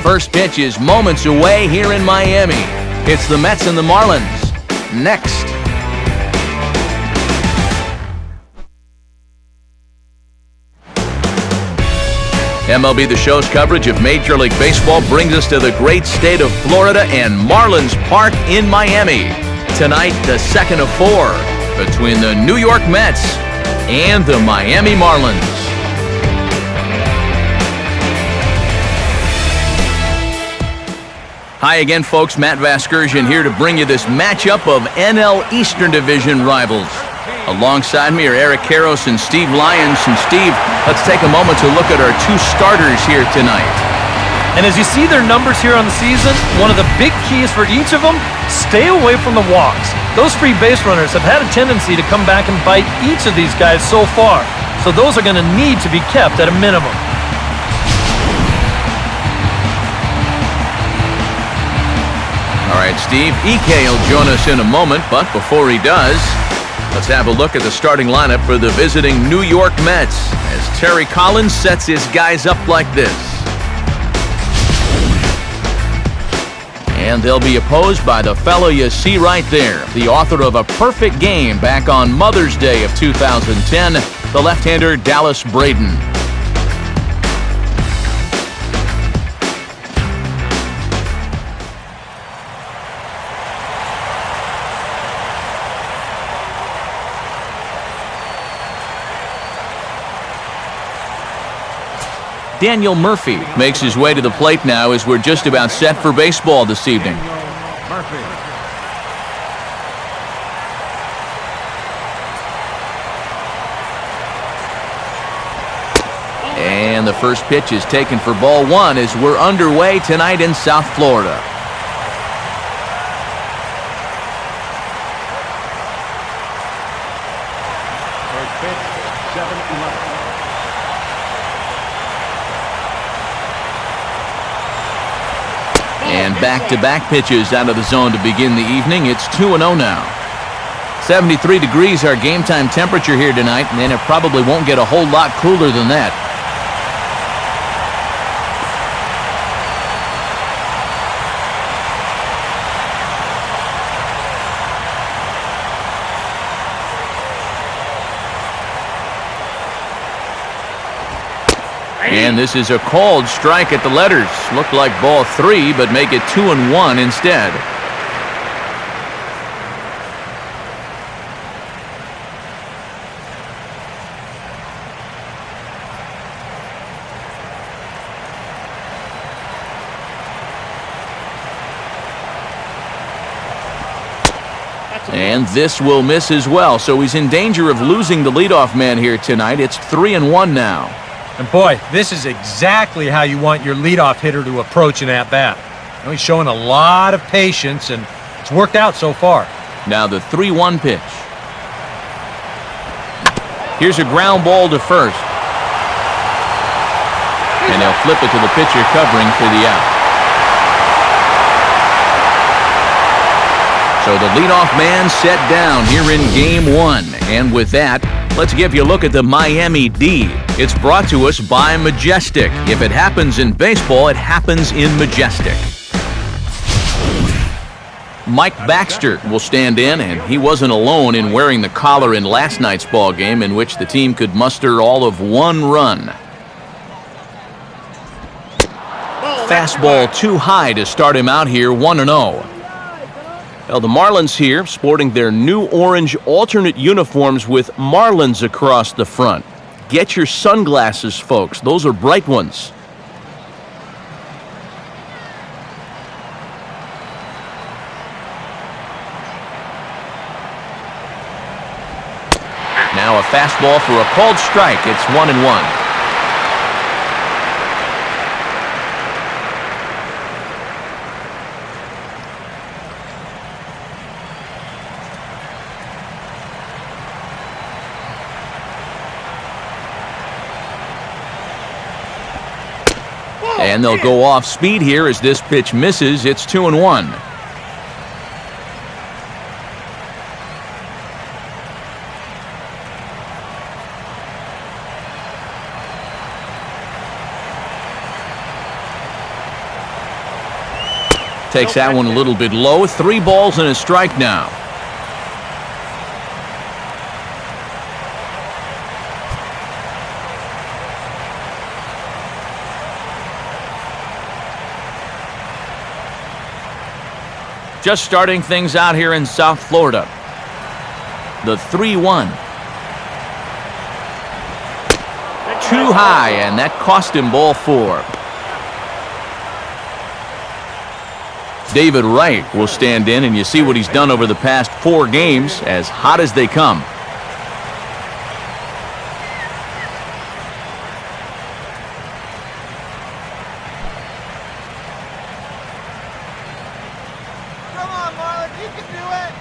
first pitch is moments away here in Miami. It's the Mets and the Marlins. Next. MLB The Show's coverage of Major League Baseball brings us to the great state of Florida and Marlins Park in Miami. Tonight, the second of four between the New York Mets and the Miami Marlins. Hi again, folks. Matt Vasgersian here to bring you this matchup of NL Eastern Division rivals. Alongside me are Eric Karros and Steve Lyons. And Steve, let's take a moment to look at our two starters here tonight. And as you see their numbers here on the season, one of the big keys for each of them, stay away from the walks. Those free base runners have had a tendency to come back and bite each of these guys so far. So those are going to need to be kept at a minimum. All right, Steve, EK will join us in a moment, but before he does, let's have a look at the starting lineup for the visiting New York Mets as Terry Collins sets his guys up like this. And they'll be opposed by the fellow you see right there, the author of A Perfect Game back on Mother's Day of 2010, the left-hander Dallas Braden. Daniel Murphy makes his way to the plate now as we're just about set for baseball this evening. And the first pitch is taken for ball one as we're underway tonight in South Florida. And back-to-back pitches out of the zone to begin the evening. It's 2-0 now. 73 degrees our game time temperature here tonight, and it probably won't get a whole lot cooler than that. And this is a called strike at the letters. Looked like ball three, but make it 2-1 instead. And this will miss as well, so he's in danger of losing the leadoff man here tonight. It's 3-1 now. And boy, this is exactly how you want your leadoff hitter to approach an at-bat. You know, he's showing a lot of patience, and it's worked out so far. Now the 3-1 pitch. Here's a ground ball to first. And they'll flip it to the pitcher covering for the out. So the leadoff man set down here in Game 1. And with that, let's give you a look at the Miami D. It's brought to us by Majestic. If it happens in baseball, it happens in Majestic. Mike Baxter will stand in, and he wasn't alone in wearing the collar in last night's ball game, in which the team could muster all of one run. Fastball too high to start him out here, 1-0. Well, the Marlins here sporting their new orange alternate uniforms with Marlins across the front. Get your sunglasses, folks. Those are bright ones. Now a fastball for a called strike. It's 1-1. And they'll go off speed here as this pitch misses. It's 2-1. Takes that one a little bit low. 3 balls and a strike now. Just starting things out here in South Florida. The 3-1. Too high, and that cost him ball 4. David Wright will stand in, and you see what he's done over the past 4 games, as hot as they come. Come on, Marlins, you can do it.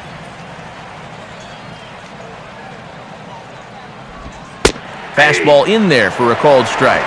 Fastball in there for a called strike.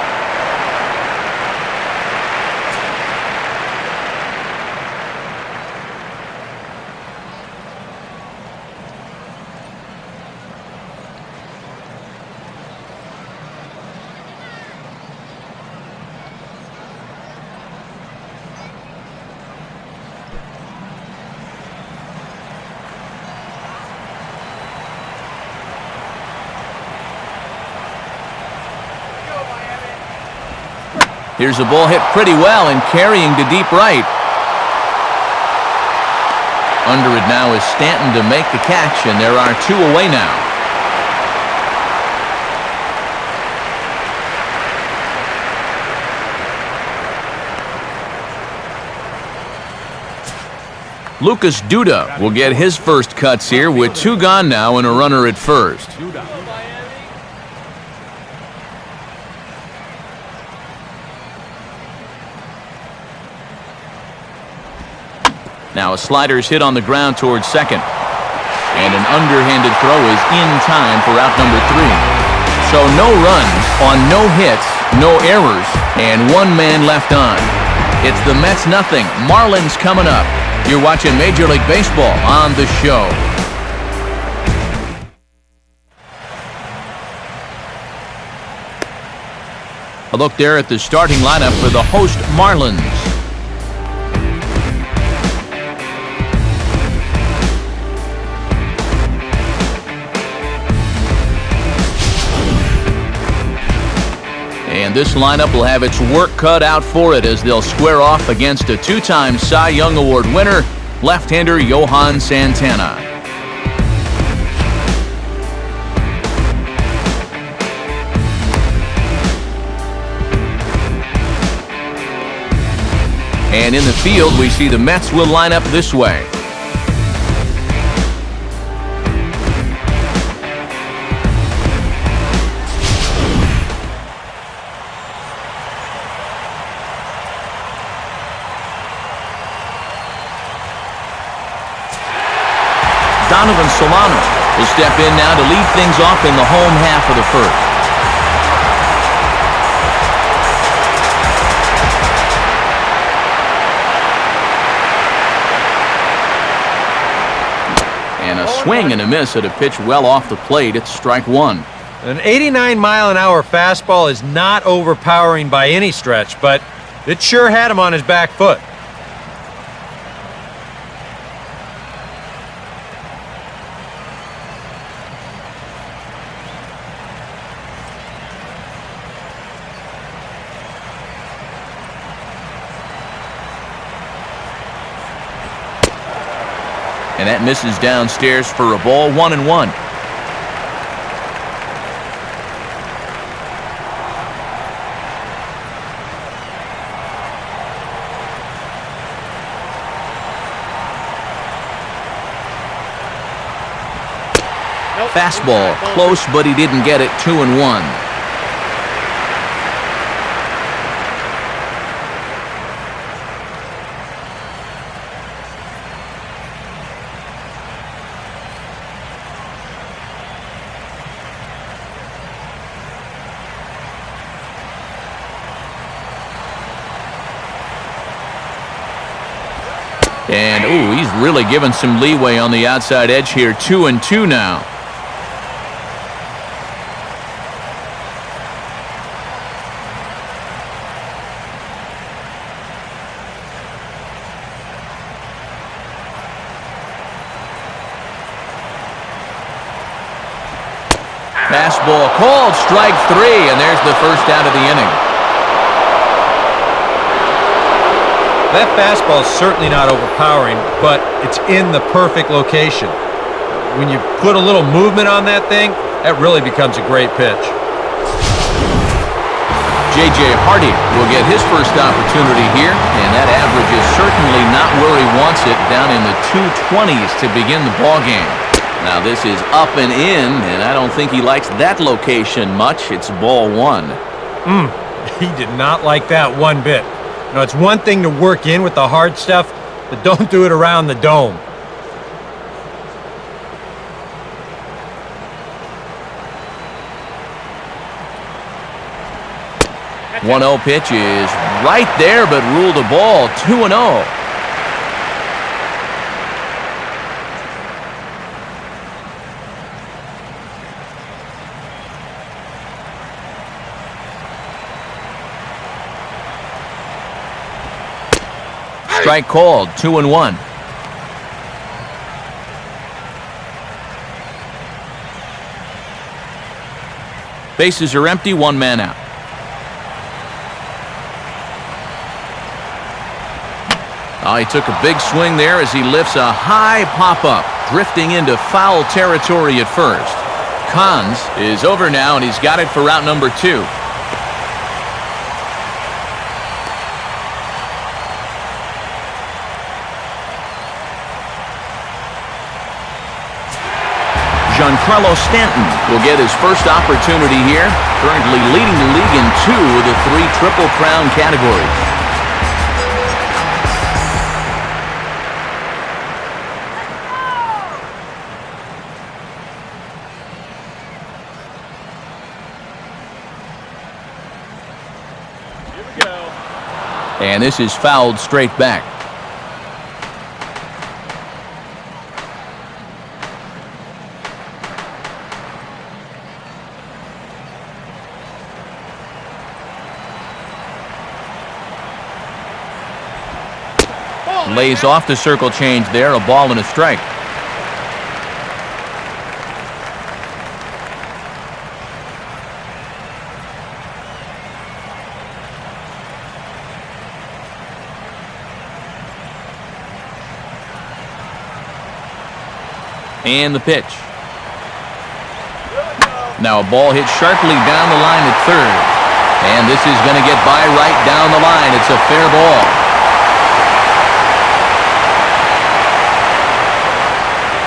Here's a ball hit pretty well and carrying to deep right. Under it now is Stanton to make the catch, and there are 2 away now. Lucas Duda will get his first cuts here with 2 gone now and a runner at first. Now a slider's hit on the ground towards second. And an underhanded throw is in time for out number 3. So no runs on no hits, no errors, and 1 man left on. It's the Mets nothing. Marlins coming up. You're watching Major League Baseball on the show. A look there at the starting lineup for the host Marlins. And this lineup will have its work cut out for it as they'll square off against a 2-time Cy Young Award winner, left-hander Johan Santana. And in the field, we see the Mets will line up this way. Donovan Solano will step in now to lead things off in the home half of the first. And a swing and a miss at a pitch well off the plate. It's strike 1. An 89-mile-an-hour fastball is not overpowering by any stretch, but it sure had him on his back foot. And that misses downstairs for a ball, 1-1. Fastball close, but he didn't get it. 2-1. And, ooh, he's really given some leeway on the outside edge here. 2-2 now. Fastball called, strike three, and there's the first out of the inning. That fastball is certainly not overpowering, but it's in the perfect location. When you put a little movement on that thing, that really becomes a great pitch. J.J. Hardy will get his first opportunity here, and that average is certainly not where he wants it, down in the 220s to begin the ballgame. Now this is up and in, and I don't think he likes that location much. It's ball one. He did not like that one bit. You know, it's one thing to work in with the hard stuff, but don't do it around the dome. One 1-0 pitch is right there, but ruled a ball. 2-0. Strike called. 2-1. Bases are empty. One man out. He took a big swing there as he lifts a high pop-up, drifting into foul territory at first. Cons is over now, and he's got it for route number 2. Giancarlo Stanton will get his first opportunity here, currently leading the league in 2 of the 3 Triple Crown categories. And this is fouled straight back. Lays off the circle change there, a ball and a strike. And the pitch. Now a ball hit sharply down the line at third. And this is going to get by right down the line. It's a fair ball.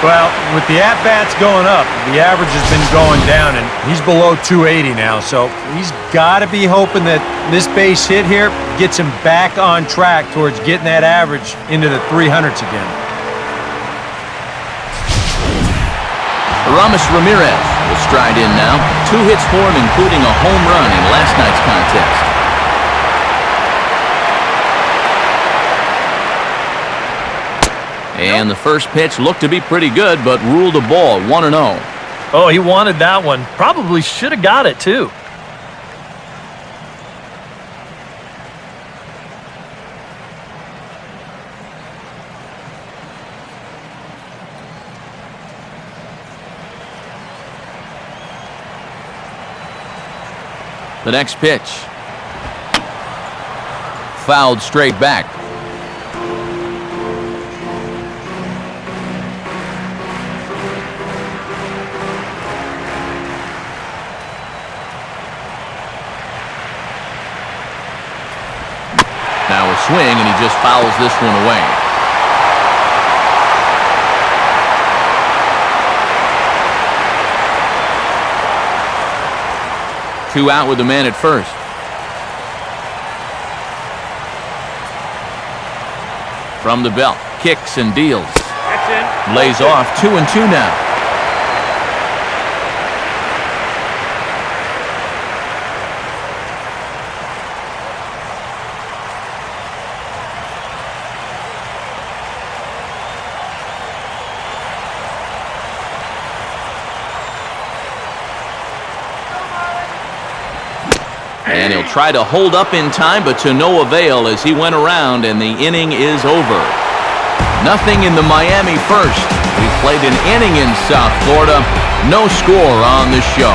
Well, with the at-bats going up, the average has been going down, and he's below 280 now, so he's got to be hoping that this base hit here gets him back on track towards getting that average into the 300s again. Ramirez will stride in now. 2 hits for him, including a home run in last night's contest. And the first pitch looked to be pretty good, but ruled a ball. 1-0. Oh, he wanted that one. Probably should have got it, too. The next pitch. Fouled straight back. Now a swing, and he just fouls this one away. Two out with the man at first. From the belt, kicks and deals. Lays off. 2-2 now. And he'll try to hold up in time, but to no avail as he went around, and the inning is over. Nothing in the Miami first. We played an inning in South Florida. No score on the show.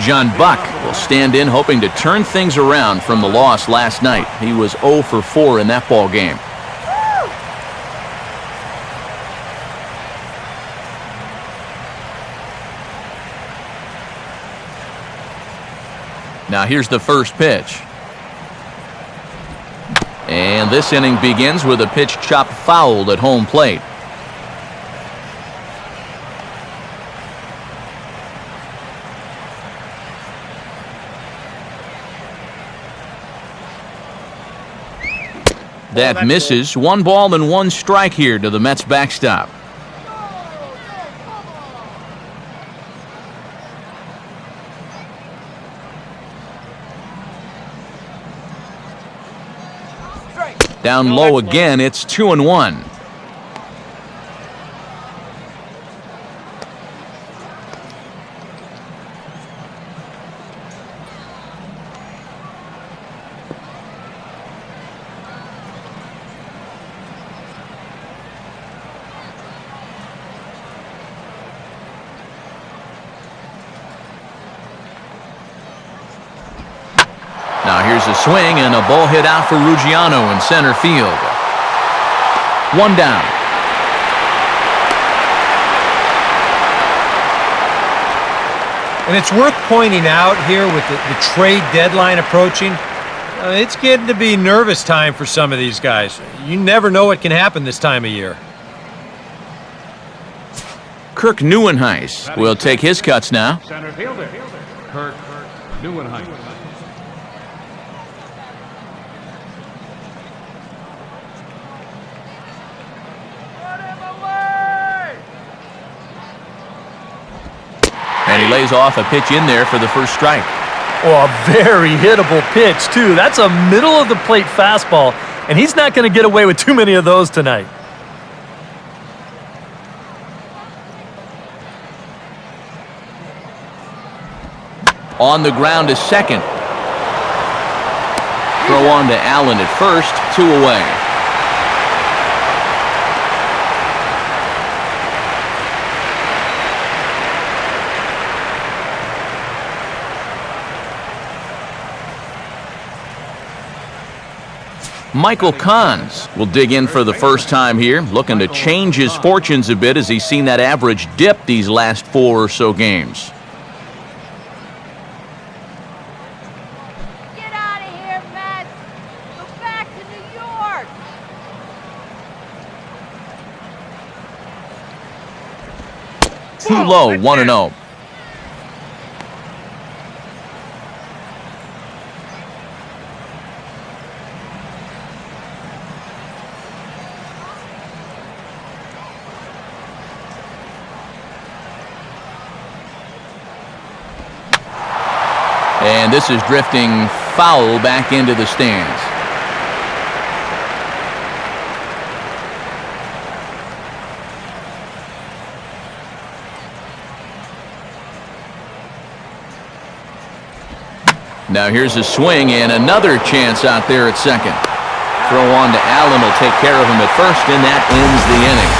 John Buck will stand in hoping to turn things around from the loss last night. He was 0 for 4 in that ball game. Now here's the first pitch. And this inning begins with a pitch chopped foul at home plate. That misses. 1 ball and 1 strike here to the Mets backstop. Down low again, it's 2-1. Now here's a swing and a ball hit out for Ruggiano in center field. 1 down. And it's worth pointing out here with the trade deadline approaching, it's getting to be nervous time for some of these guys. You never know what can happen this time of year. KIRK NIEUWENHUIS will take his cuts now. Center fielder, KIRK NIEUWENHUIS. And he lays off a pitch in there for the first strike. Oh, a very hittable pitch, too. That's a middle-of-the-plate fastball, and he's not going to get away with too many of those tonight. On the ground is second. Throw on to Allen at first, 2 away. Michael Cons will dig in for the first time here, looking to change his fortunes a bit as he's seen that average dip these last 4 or so games. Get out of here, Mets! Go back to New York! Too low, 1-0. And this is drifting foul back into the stands. Now here's a swing and another chance out there at second. Throw on to Allen will take care of him at first, and that ends the inning.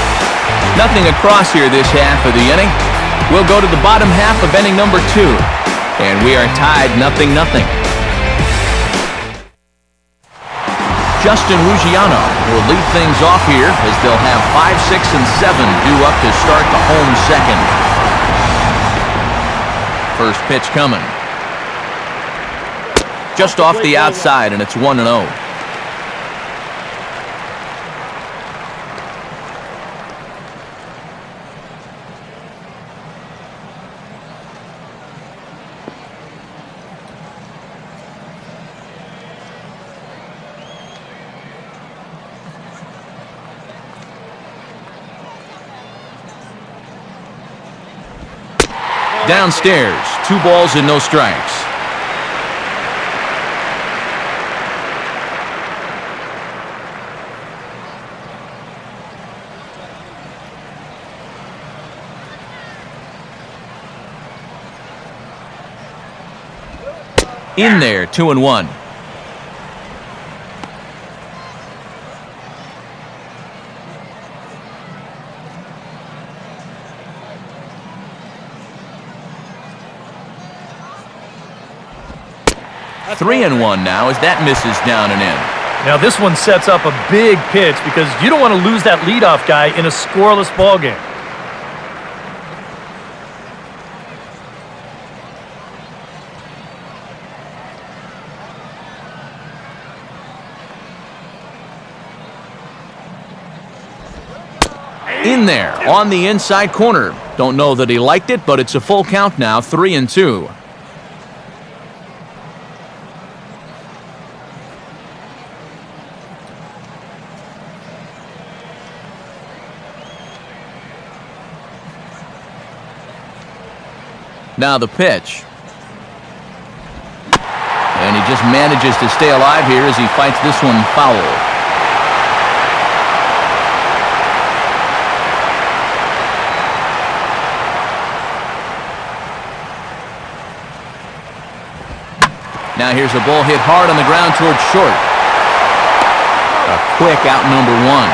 Nothing across here this half of the inning. We'll go to the bottom half of inning number 2. And we are tied 0-0. Justin Ruggiano will lead things off here as they'll have 5, 6, and 7 due up to start the home second. First pitch coming. Just off the outside, and it's 1-0. Downstairs, 2 balls and no strikes. In there, 2-1. 3-1 now as that misses down and in. Now this one sets up a big pitch because you don't want to lose that leadoff guy in a scoreless ball game. In there, on the inside corner. Don't know that he liked it, but it's a full count now, 3-2. Now the pitch. And he just manages to stay alive here as he fights this one foul. Now here's a ball hit hard on the ground towards short. A quick out number one.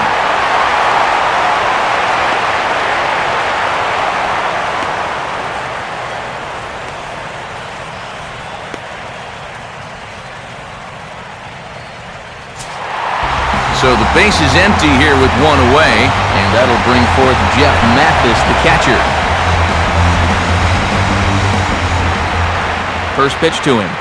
So the base is empty here with one away, and that'll bring forth Jeff Mathis, the catcher. First pitch to him.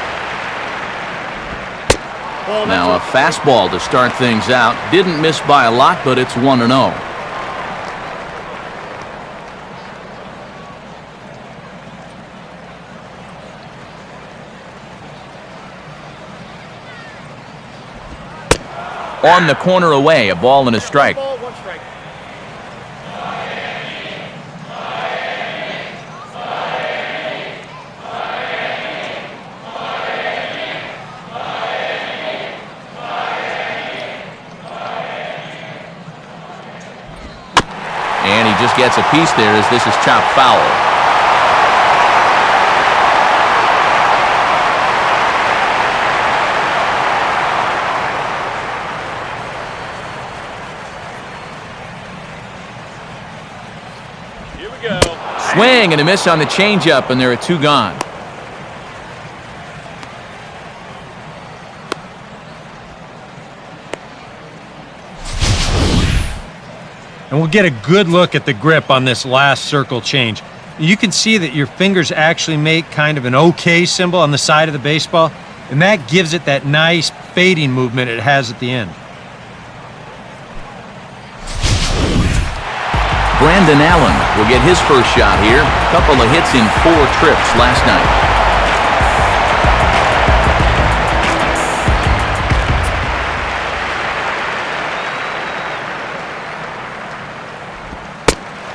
Now a fastball to start things out. Didn't miss by a lot, but it's 1-0. On the corner away, a ball and a strike. And he just gets a piece there as this is chopped foul. Here we go. Swing and a miss on the changeup, and there are two gone. And we'll get a good look at the grip on this last circle change. You can see that your fingers actually make kind of an OK symbol on the side of the baseball, and that gives it that nice fading movement it has at the end. Brandon Allen will get his first shot here. A couple of hits in 4 trips last night.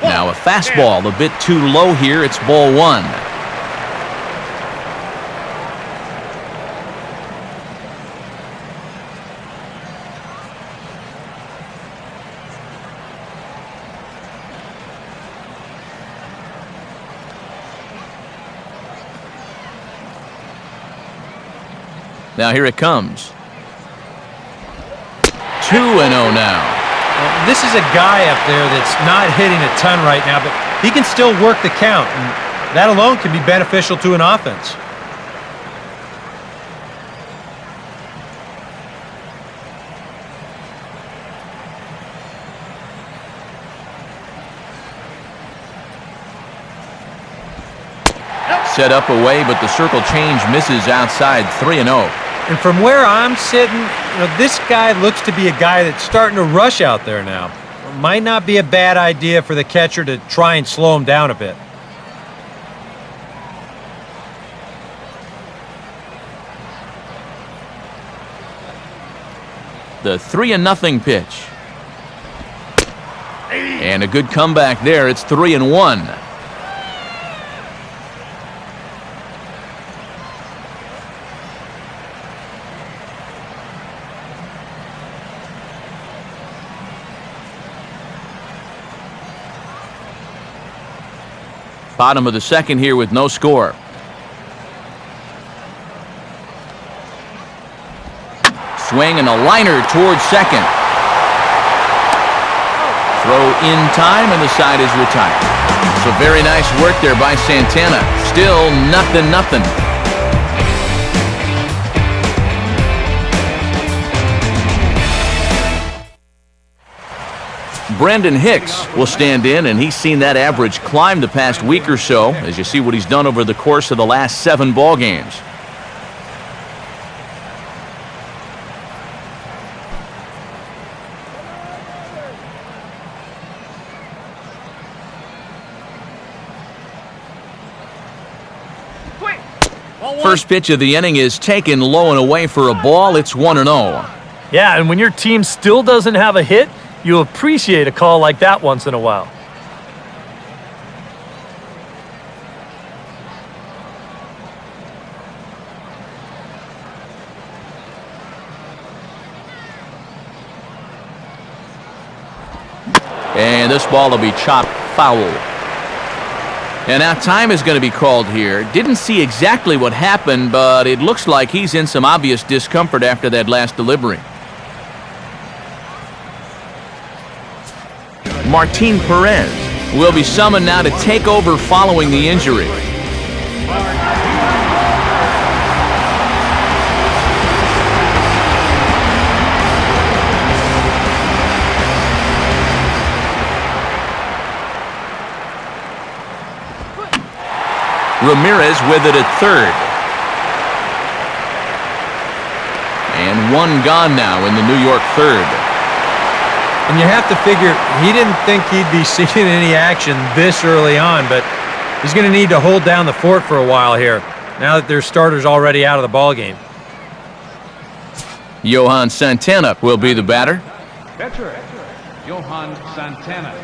Now a fastball a bit too low here. It's ball 1. Now here it comes. 2-0 now. This is a guy up there that's not hitting a ton right now, but he can still work the count, and that alone can be beneficial to an offense. Set up away, but the circle change misses outside. 3-0. And from where I'm sitting, this guy looks to be a guy that's starting to rush out there now. Might not be a bad idea for the catcher to try and slow him down a bit. The 3-0 pitch. And a good comeback there. It's 3-1. Bottom of the second here with no score. Swing and a liner towards second. Throw in time and the side is retired. So very nice work there by Santana. Still 0-0. Brendan Hicks will stand in, and he's seen that average climb the past week or so, as you see what he's done over the course of the last 7 ball games. First pitch of the inning is taken low and away for a ball. It's 1-0. Yeah, and when your team still doesn't have a hit, you appreciate a call like that once in a while. And this ball will be chopped foul. And now time is going to be called here. Didn't see exactly what happened, but it looks like he's in some obvious discomfort after that last delivery. Martin Perez will be summoned now to take over following the injury. Ramirez with it at third. And one gone now in the New York third. And you have to figure he didn't think he'd be seeing any action this early on, but he's going to need to hold down the fort for a while here, now that their starter's already out of the ballgame. Johan Santana will be the batter. Catcher, Johan Santana.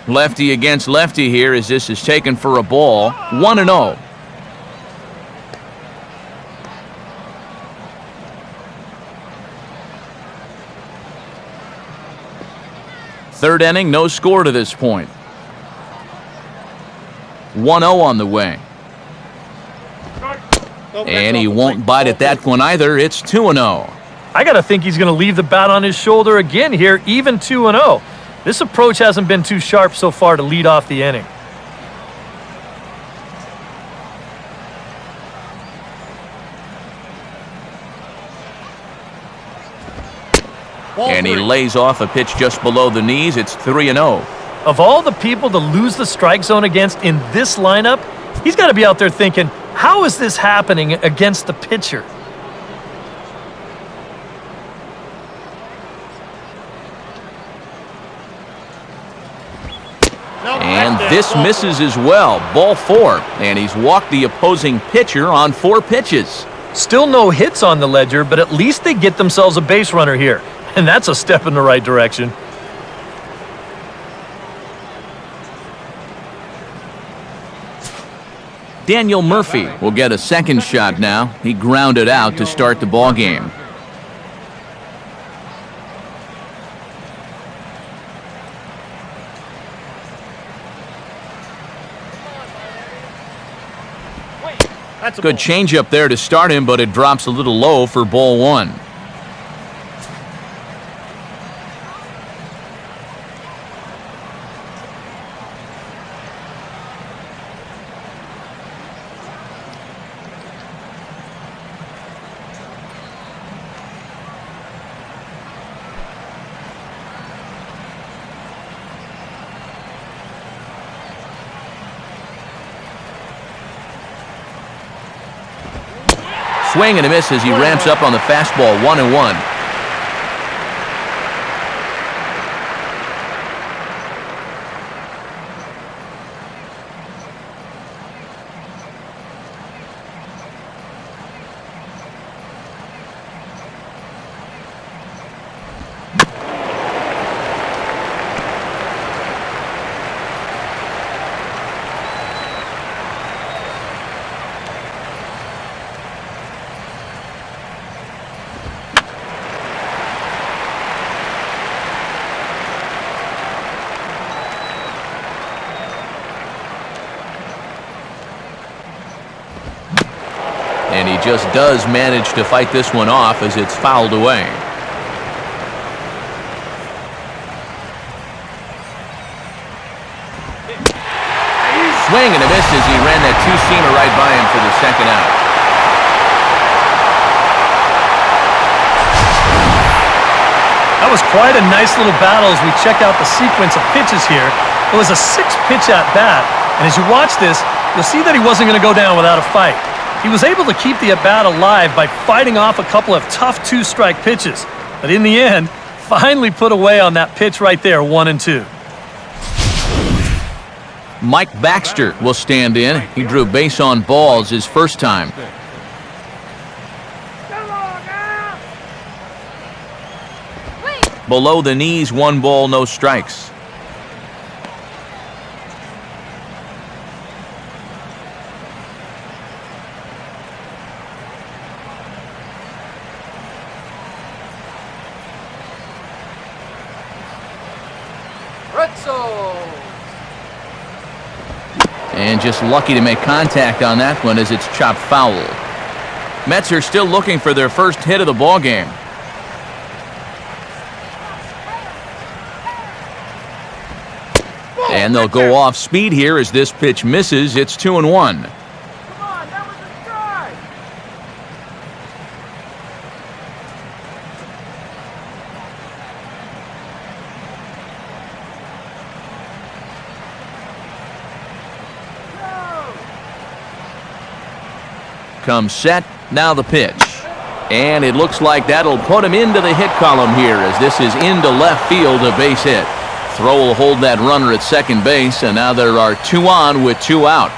Lefty against lefty here as this is taken for a ball. 1-0. Third inning, no score to this point. 1-0 on the way. And he won't bite at that one either. It's 2-0. I got to think he's going to leave the bat on his shoulder again here, even 2-0. This approach hasn't been too sharp so far to lead off the inning. And he lays off a pitch just below the knees. It's 3-0. Of all the people to lose the strike zone against in this lineup, he's got to be out there thinking, how is this happening against the pitcher? And this misses as well. Ball 4. And he's walked the opposing pitcher on 4 pitches. Still no hits on the ledger, but at least they get themselves a base runner here. And that's a step in the right direction. Daniel Murphy will get a second shot now. He grounded out to start the ball game. Good changeup there to start him, but it drops a little low for ball 1. Swing and a miss as he ramps up on the fastball. 1-1. And he just does manage to fight this one off as it's fouled away. Swing and a miss as he ran that two-seamer right by him for the second out. That was quite a nice little battle as we check out the sequence of pitches here. It was a 6-pitch at bat, and as you watch this, you'll see that he wasn't going to go down without a fight. He was able to keep the at-bat alive by fighting off a couple of tough 2-strike pitches, but in the end, finally put away on that pitch right there, 1-2. Mike Baxter will stand in. He drew base on balls his first time. Below the knees, 1 ball, no strikes. And just lucky to make contact on that one as it's chopped foul. Mets are still looking for their first hit of the ball game. And they'll go off speed here as this pitch misses. It's 2-1. Come on, that was a strike. Comes set, now the pitch. And it looks like that'll put him into the hit column here as this is into left field, a base hit. Throw will hold that runner at second base, and now there are 2 on with 2 out.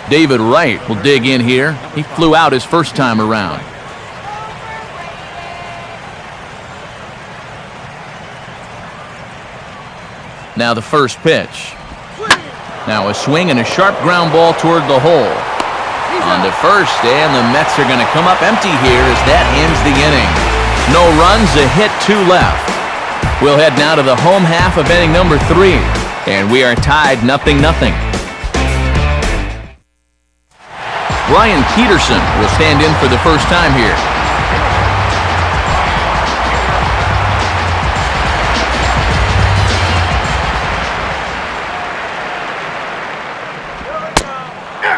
David Wright will dig in here. He flew out his first time around. Now the first pitch. Now a swing and a sharp ground ball toward the hole. On to first, and the Mets are going to come up empty here as that ends the inning. No runs, a hit, 2 left. We'll head now to the home half of inning number 3, and we are tied 0-0. Brian Peterson will stand in for the first time here.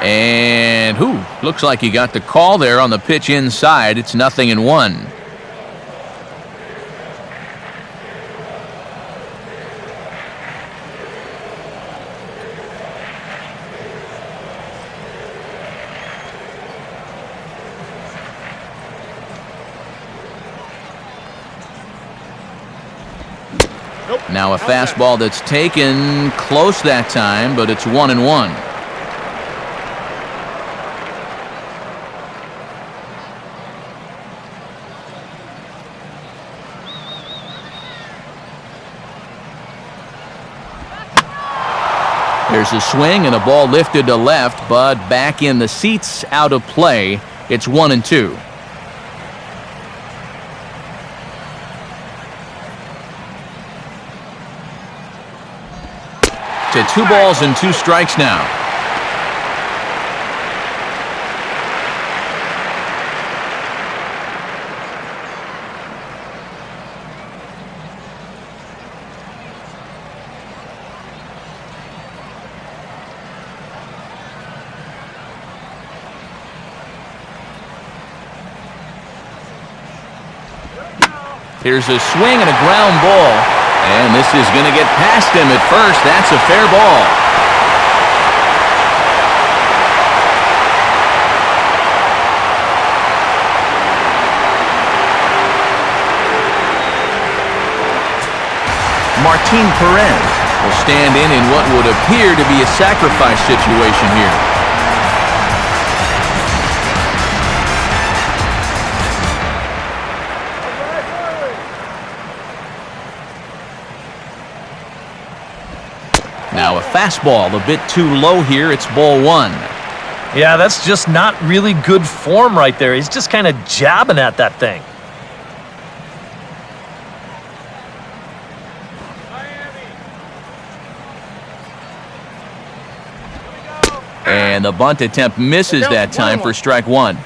And looks like he got the call there on the pitch inside. It's 0-1. Now a fastball that's taken close that time, but it's 1-1. There's a swing and a ball lifted to left, but back in the seats, out of play. It's 1-2. To 2 balls and 2 strikes now. Here's a swing and a ground ball. And this is going to get past him at first. That's a fair ball. Martin Perez will stand in what would appear to be a sacrifice situation here. Now a fastball a bit too low here. It's ball 1. Yeah, that's just not really good form right there. He's just kind of jabbing at that thing. And the bunt attempt misses that time for strike 1.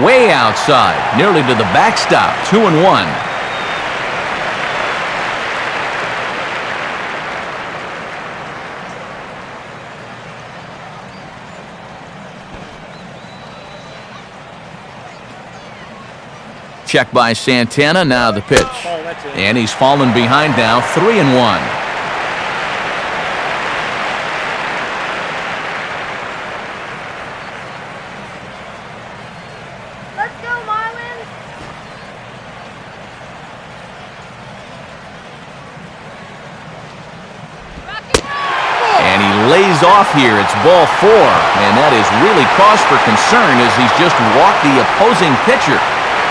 way outside, nearly to the backstop. 2-1. Check by Santana, now the pitch. And he's fallen behind now, 3-1. Let's go, Marlins! And he lays off here. It's ball 4. And that is really cause for concern as he's just walked the opposing pitcher.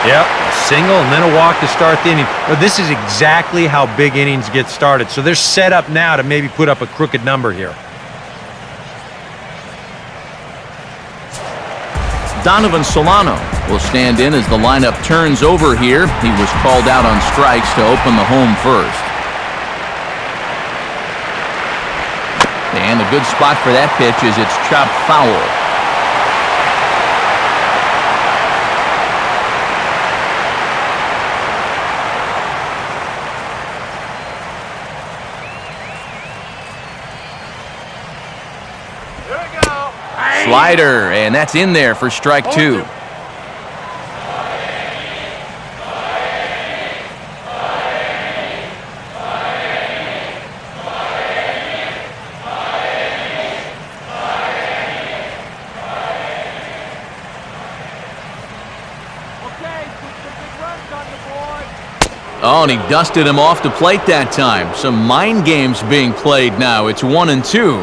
Yep, a single and then a walk to start the inning. But this is exactly how big innings get started. So they're set up now to maybe put up a crooked number here. Donovan Solano will stand in as the lineup turns over here. He was called out on strikes to open the home first. And a good spot for that pitch is it's chopped foul. Slider, and that's in there for strike 2. Oh, and he dusted him off the plate that time. Some mind games being played now. It's 1-2.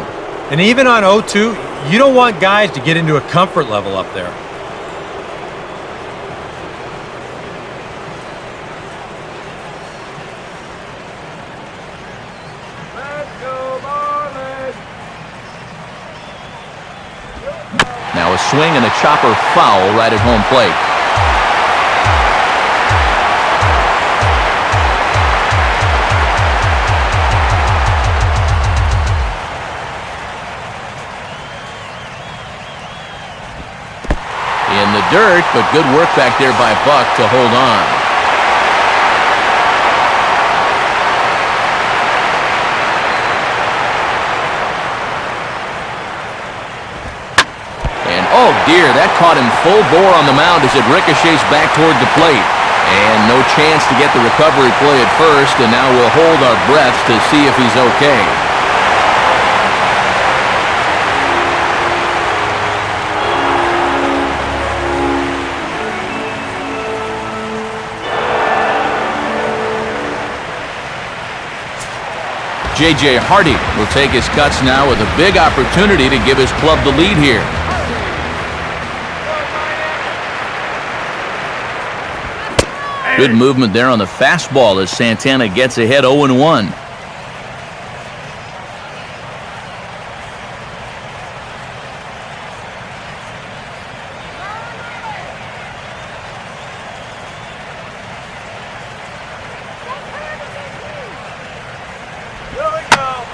And even on 0-2, you don't want guys to get into a comfort level up there. Let's go, Marlins! Now a swing and a chopper foul right at home plate. In the dirt, but good work back there by Buck to hold on. And oh dear, that caught him full bore on the mound as it ricochets back toward the plate. And no chance to get the recovery play at first, and now we'll hold our breaths to see if he's okay. J.J. Hardy will take his cuts now with a big opportunity to give his club the lead here. Good movement there on the fastball as Santana gets ahead 0-1.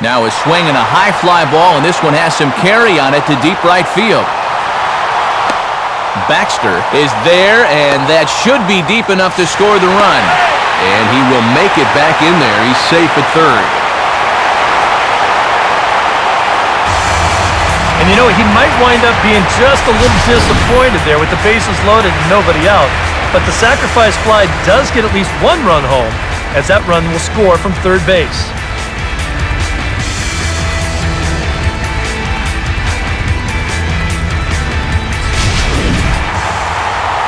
Now a swing and a high fly ball, and this one has some carry on it to deep right field. Baxter is there, and that should be deep enough to score the run. And he will make it back in there. He's safe at third. And you know, he might wind up being just a little disappointed there with the bases loaded and nobody out. But the sacrifice fly does get at least one run home, as that run will score from third base.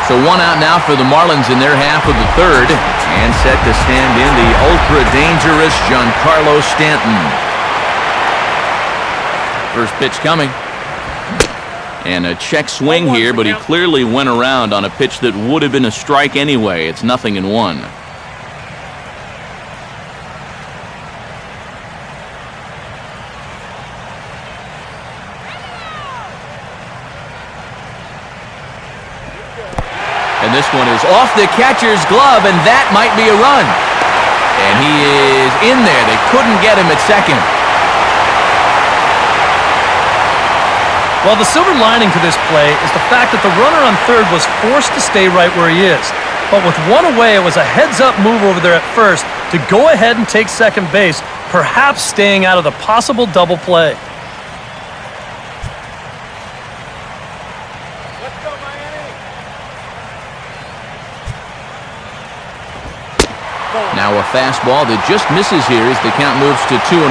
So one out now for the Marlins in their half of the third. And set to stand in the ultra-dangerous Giancarlo Stanton. First pitch coming. And a check swing here, but he clearly went around on a pitch that would have been a strike anyway. It's 0-1. And this one is off the catcher's glove, and that might be a run. And he is in there. They couldn't get him at second. Well, the silver lining to this play is the fact that the runner on third was forced to stay right where he is. But with one away, it was a heads-up move over there at first to go ahead and take second base, perhaps staying out of the possible double play. Let's go, Miami. Now a fastball that just misses here as the count moves to 2-1.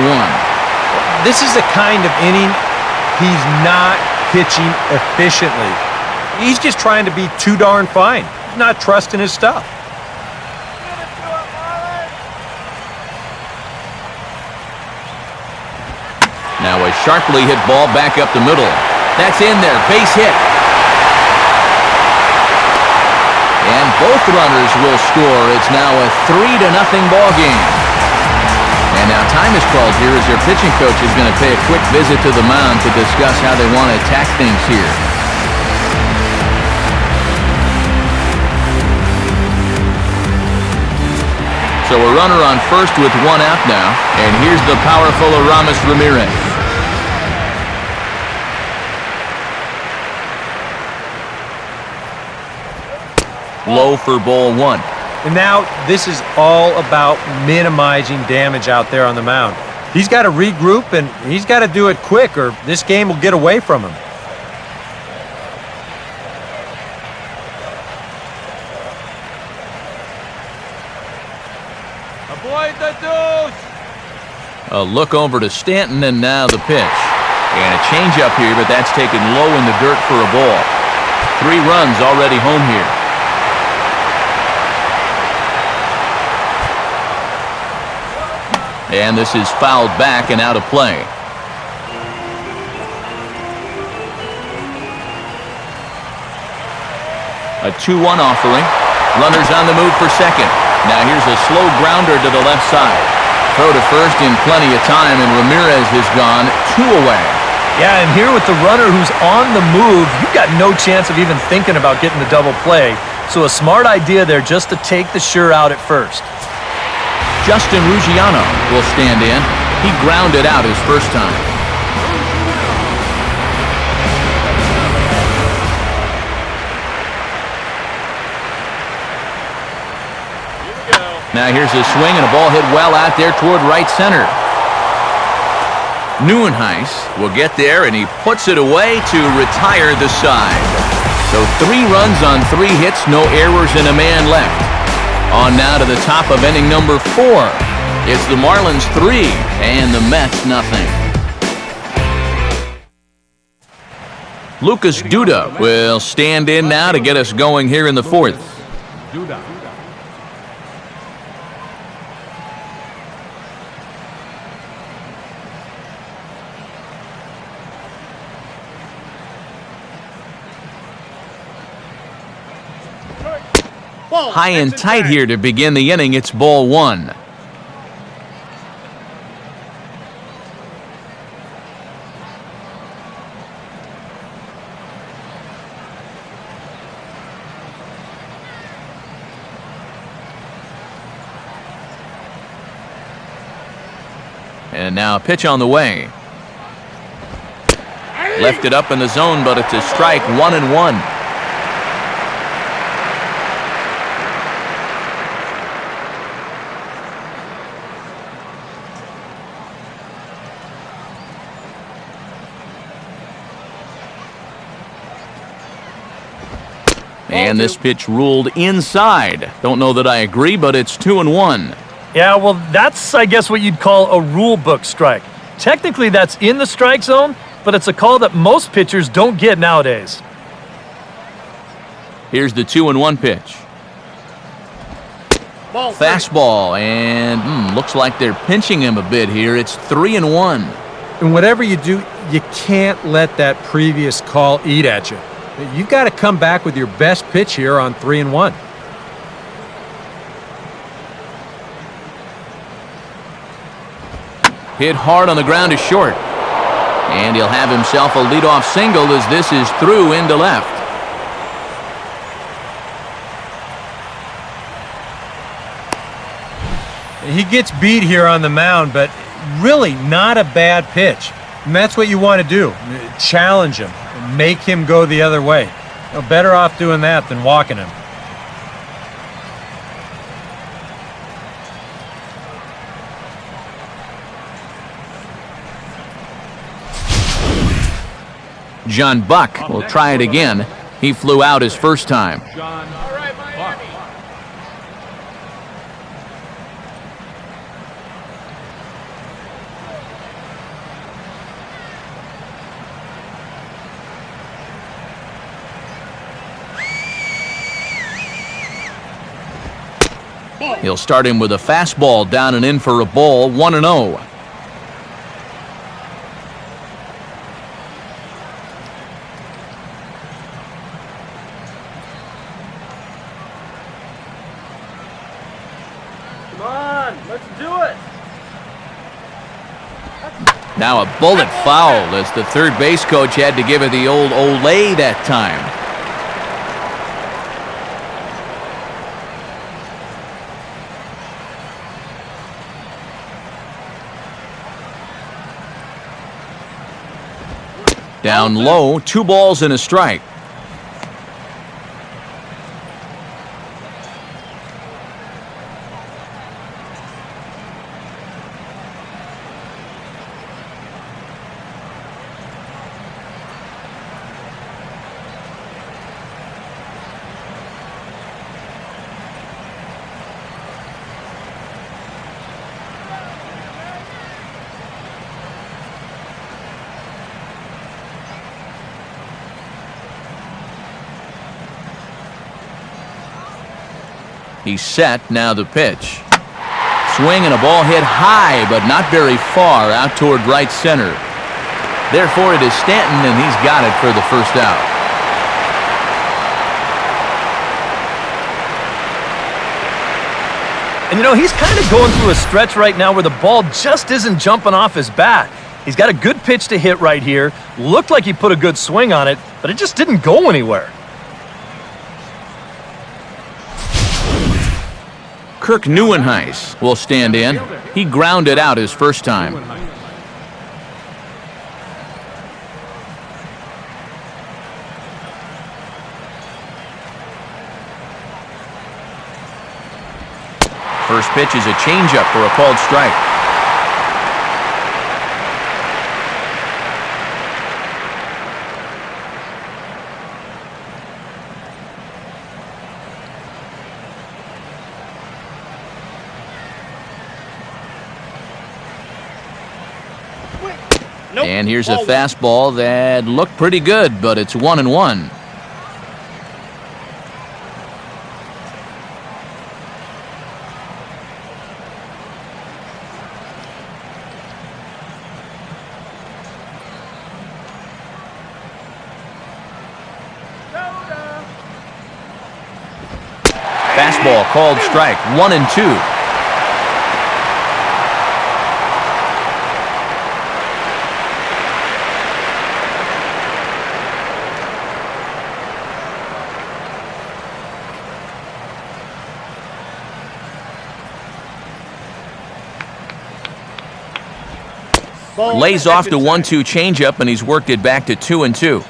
This is the kind of inning he's not pitching efficiently. He's just trying to be too darn fine, not trusting his stuff. Give it to him, Marlins. Now a sharply hit ball back up the middle. That's in there, base hit. And both runners will score. It's now a 3-0 ball game. And now time is called here as their pitching coach is going to pay a quick visit to the mound to discuss how they want to attack things here. So a runner on first with one out now. And here's the powerful Ramirez. Low for ball one. And now this is all about minimizing damage out there on the mound. He's got to regroup, and he's got to do it quick, or this game will get away from him. Avoid the deuce. A look over to Stanton, and now the pitch. And a changeup here, but that's taken low in the dirt for a ball. 3 runs already home here. And this is fouled back and out of play. A 2-1 offering. Runners on the move for second. Now here's a slow grounder to the left side. Throw to first in plenty of time, and Ramirez is gone 2 away. Yeah, and here with the runner who's on the move, you've got no chance of even thinking about getting the double play. So a smart idea there just to take the sure out at first. Justin RUGGIANO will stand in. He grounded out his first time. Now here's a swing and a ball hit well out there toward right center. NIEUWENHUIS will get there, and he puts it away to retire the side. So 3 runs on 3 hits, no errors, and a man left. On now to the top of inning number 4. It's the Marlins 3 and the Mets nothing. Lucas DUDA will stand in now to get us going here in the 4th. DUDA. High and tight here to begin the inning. It's ball 1. And now a pitch on the way. Left it up in the zone, but it's a strike, 1-1. And this pitch ruled inside. Don't know that I agree, but it's 2-1. Yeah, well, that's, I guess, what you'd call a rule book strike. Technically, that's in the strike zone, but it's a call that most pitchers don't get nowadays. Here's the 2-1 pitch. Fastball, and looks like they're pinching him a bit here. It's 3-1. And whatever you do, you can't let that previous call eat at you. You've got to come back with your best pitch here on 3-1. Hit hard on the ground to short. And he'll have himself a leadoff single as this is through into left. He gets beat here on the mound, but really not a bad pitch. And that's what you want to do. Challenge him. Make him go the other way. You're better off doing that than walking him. John Buck will try it again. He flew out his first time. John All right, Miami. He'll start him with a fastball down and in for a ball, 1-0. Come on, let's do it. Now a bullet foul as the third base coach had to give it the old Olay that time. Down low, 2 balls and a strike. He's set, now the pitch. Swing and a ball hit high, but not very far out toward right center. Therefore, it is Stanton, and he's got it for the first out. And you know, he's kind of going through a stretch right now where the ball just isn't jumping off his bat. He's got a good pitch to hit right here. Looked like he put a good swing on it, but it just didn't go anywhere. KIRK NIEUWENHUIS will stand in. He grounded out his first time. First pitch is a changeup for a called strike. And here's a fastball that looked pretty good, but it's 1-1. Fastball called strike, 1-2. Lays off the 1-2 changeup, and he's worked it back to 2-2.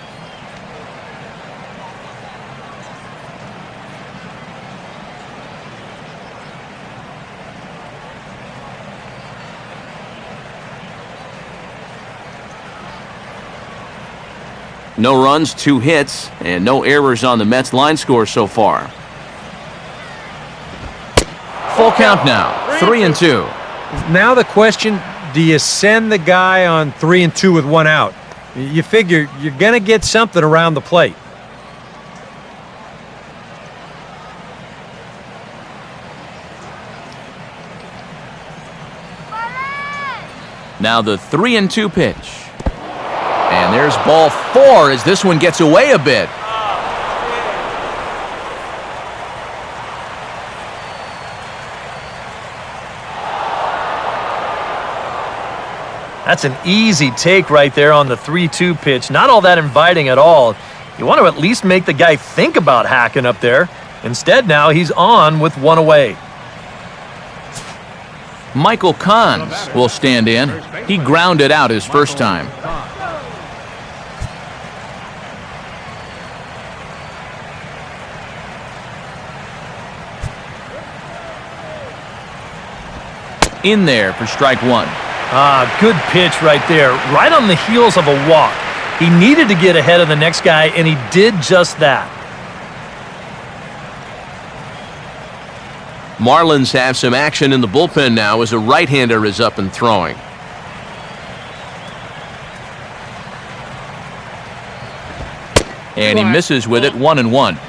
No runs, 2 hits, and no errors on the Mets line score so far. Full count now, 3-2. Now the question, do you send the guy on 3-2 with 1 out? You figure you're going to get something around the plate. Now the 3-2 pitch. And there's ball 4 as this one gets away a bit. That's an easy take right there on the 3-2 pitch. Not all that inviting at all. You want to at least make the guy think about hacking up there. Instead, now he's on with 1 away. Michael Cons will stand in. He grounded out his first time. In there for strike one. Good pitch right there, right on the heels of a walk. He needed to get ahead of the next guy, and he did just that. Marlins have some action in the bullpen now as a right-hander is up and throwing. And he misses with it, 1-1.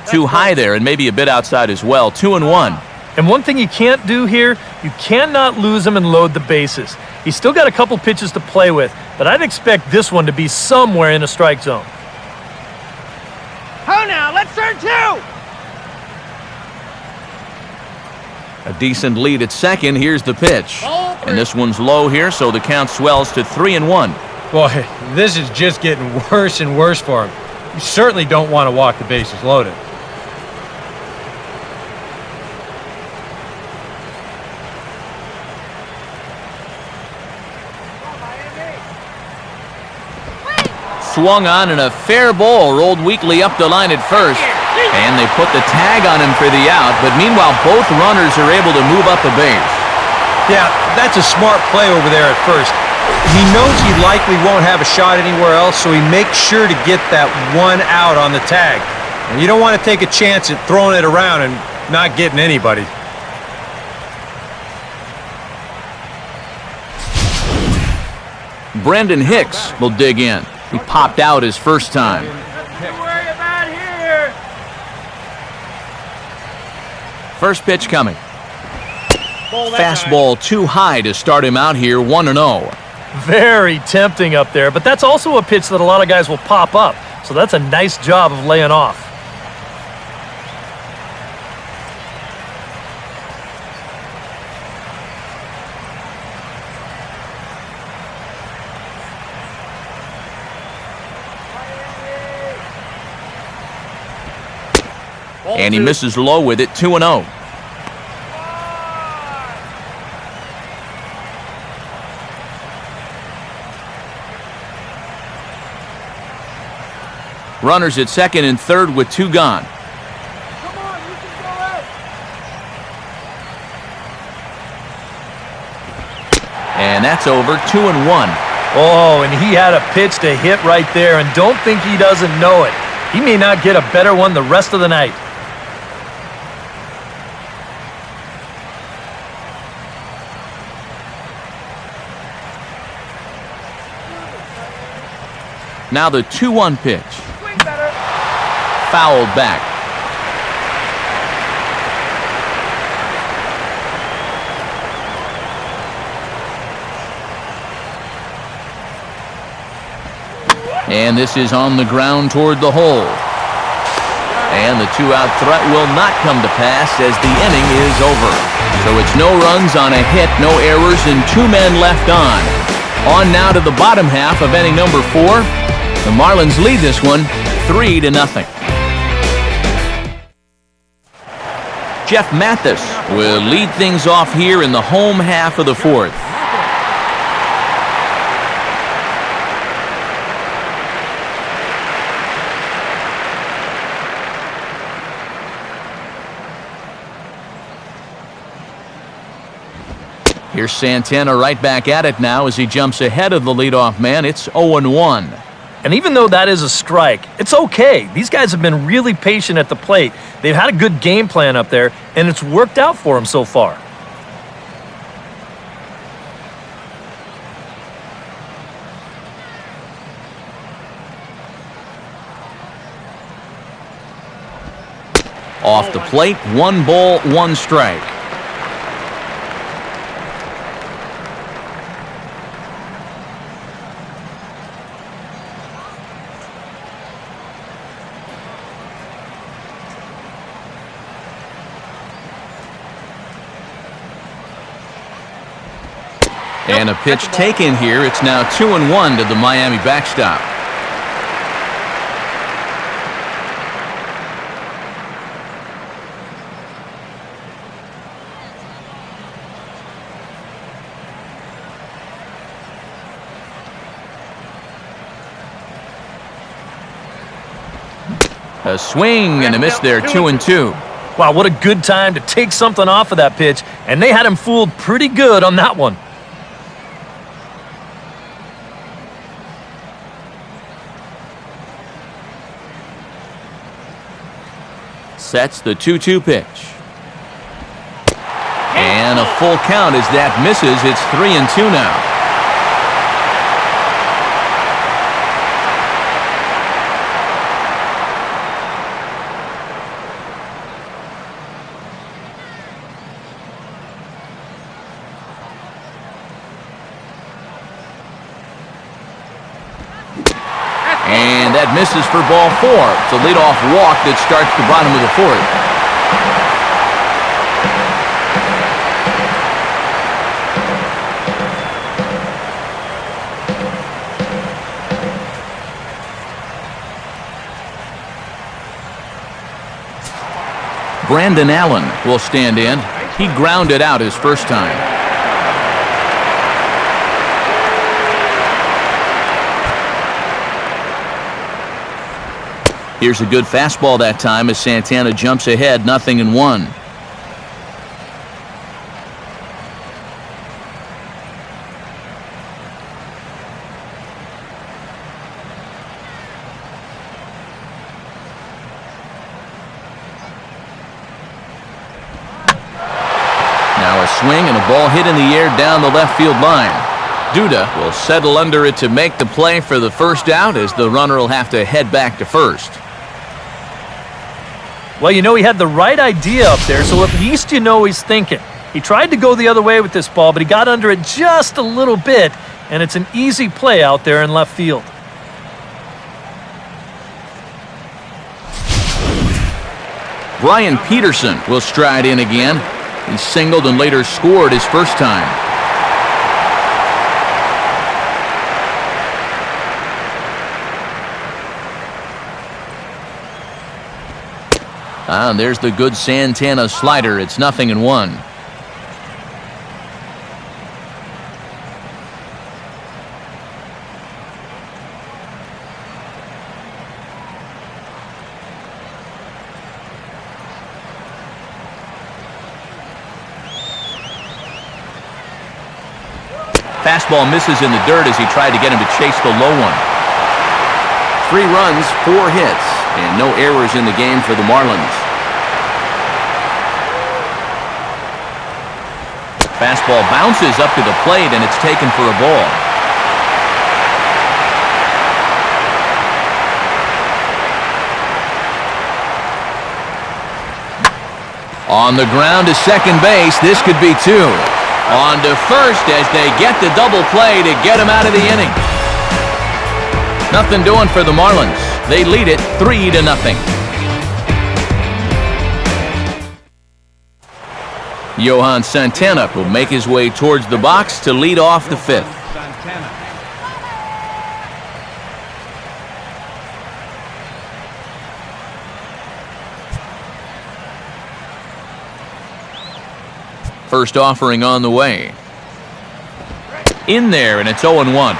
Too high there and maybe a bit outside as well. 2-1. And one thing you can't do here, you cannot lose him and load the bases. He's still got a couple pitches to play with, but I'd expect this one to be somewhere in a strike zone. Oh, now, let's turn two! A decent lead at second. Here's the pitch. And this one's low here, so the count swells to 3-1. Boy, this is just getting worse and worse for him. You certainly don't want to walk the bases loaded. Swung on and a fair ball rolled weakly up the line at first. And they put the tag on him for the out, but meanwhile both runners are able to move up the base. Yeah, that's a smart play over there at first. He knows he likely won't have a shot anywhere else, so he makes sure to get that one out on the tag. And you don't want to take a chance at throwing it around and not getting anybody. Brendan Hicks will dig in. He popped out his first time. Nothing to worry about here. First pitch coming. Fastball too high to start him out here, 1-0. Very tempting up there, but that's also a pitch that a lot of guys will pop up. So that's a nice job of laying off. And he misses low with it, 2-0. Runners at second and third with two gone. Come on, you can go out. And that's over, 2-1. Oh, and he had a pitch to hit right there, and don't think he doesn't know it. He may not get a better one the rest of the night. Now the 2-1 pitch. Swing better. Fouled back. And this is on the ground toward the hole. And the two-out threat will not come to pass as the inning is over. So it's no runs on a hit, no errors, and two men left on. On now to the bottom half of inning number 4. The Marlins lead this one 3-0. Jeff Mathis will lead things off here in the home half of the 4th. Here's Santana right back at it now as he jumps ahead of the leadoff man. It's 0-1. And even though that is a strike, it's okay. These guys have been really patient at the plate. They've had a good game plan up there, and it's worked out for them so far. Off the plate, 1 ball, 1 strike. And a pitch taken here. It's now 2-1 to the Miami backstop. A swing and a miss there, 2-2. Wow, what a good time to take something off of that pitch, and they had him fooled pretty good on that one. Sets the 2-2 pitch. And a full count as that misses. It's 3-2 now. And that misses for ball 4. It's a leadoff walk that starts the bottom of the 4th. Brandon Allen will stand in. He grounded out his first time. Here's a good fastball that time as Santana jumps ahead, 0-1. Now a swing and a ball hit in the air down the left field line. DUDA will settle under it to make the play for the first out as the runner will have to head back to first. Well, you know, he had the right idea up there, so at least you know he's thinking. He tried to go the other way with this ball, but he got under it just a little bit, and it's an easy play out there in left field. Brian Peterson will stride in again. He singled and later scored his first time. And there's the good Santana slider. It's 0-1. Fastball misses in the dirt as he tried to get him to chase the low one. 3 runs, 4 hits, and no errors in the game for the Marlins. Fastball bounces up to the plate, and it's taken for a ball. On the ground to second base, this could be 2. On to first as they get the double play to get him out of the inning. Nothing doing for the Marlins. They lead it 3-0. Johan Santana will make his way towards the box to lead off the 5th. Santana. First offering on the way. In there, and it's 0-1.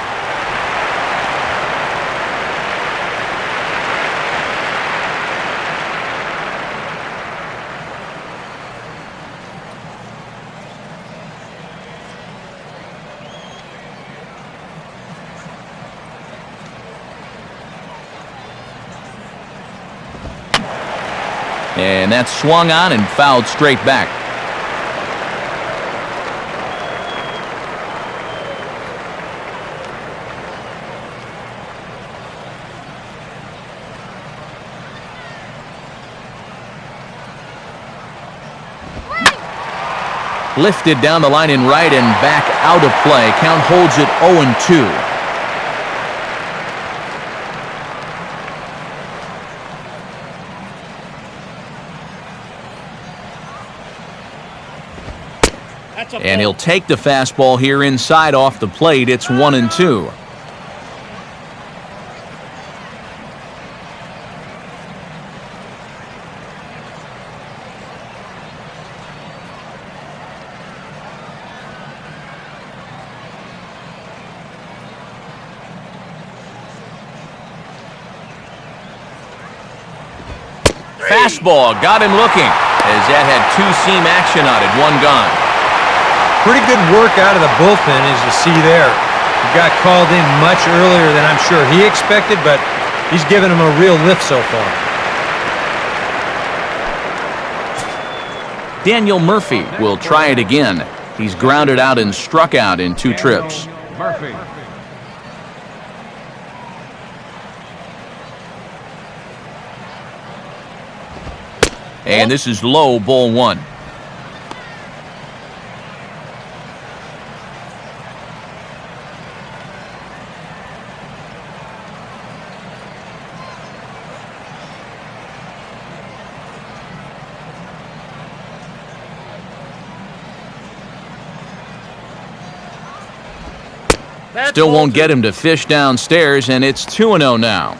And that's swung on and fouled straight back. Lifted down the line in right and back out of play. Count holds it 0-2. And he'll take the fastball here inside off the plate. It's 1-2. Fastball got him looking as that had two-seam action on it. One gone. Pretty good work out of the bullpen, as you see there. He got called in much earlier than I'm sure he expected, but he's given him a real lift so far. Daniel Murphy will try it again. He's grounded out and struck out in 2 trips. Murphy. And this is low, ball 1. Still won't get him to fish downstairs, and it's 2-0 now.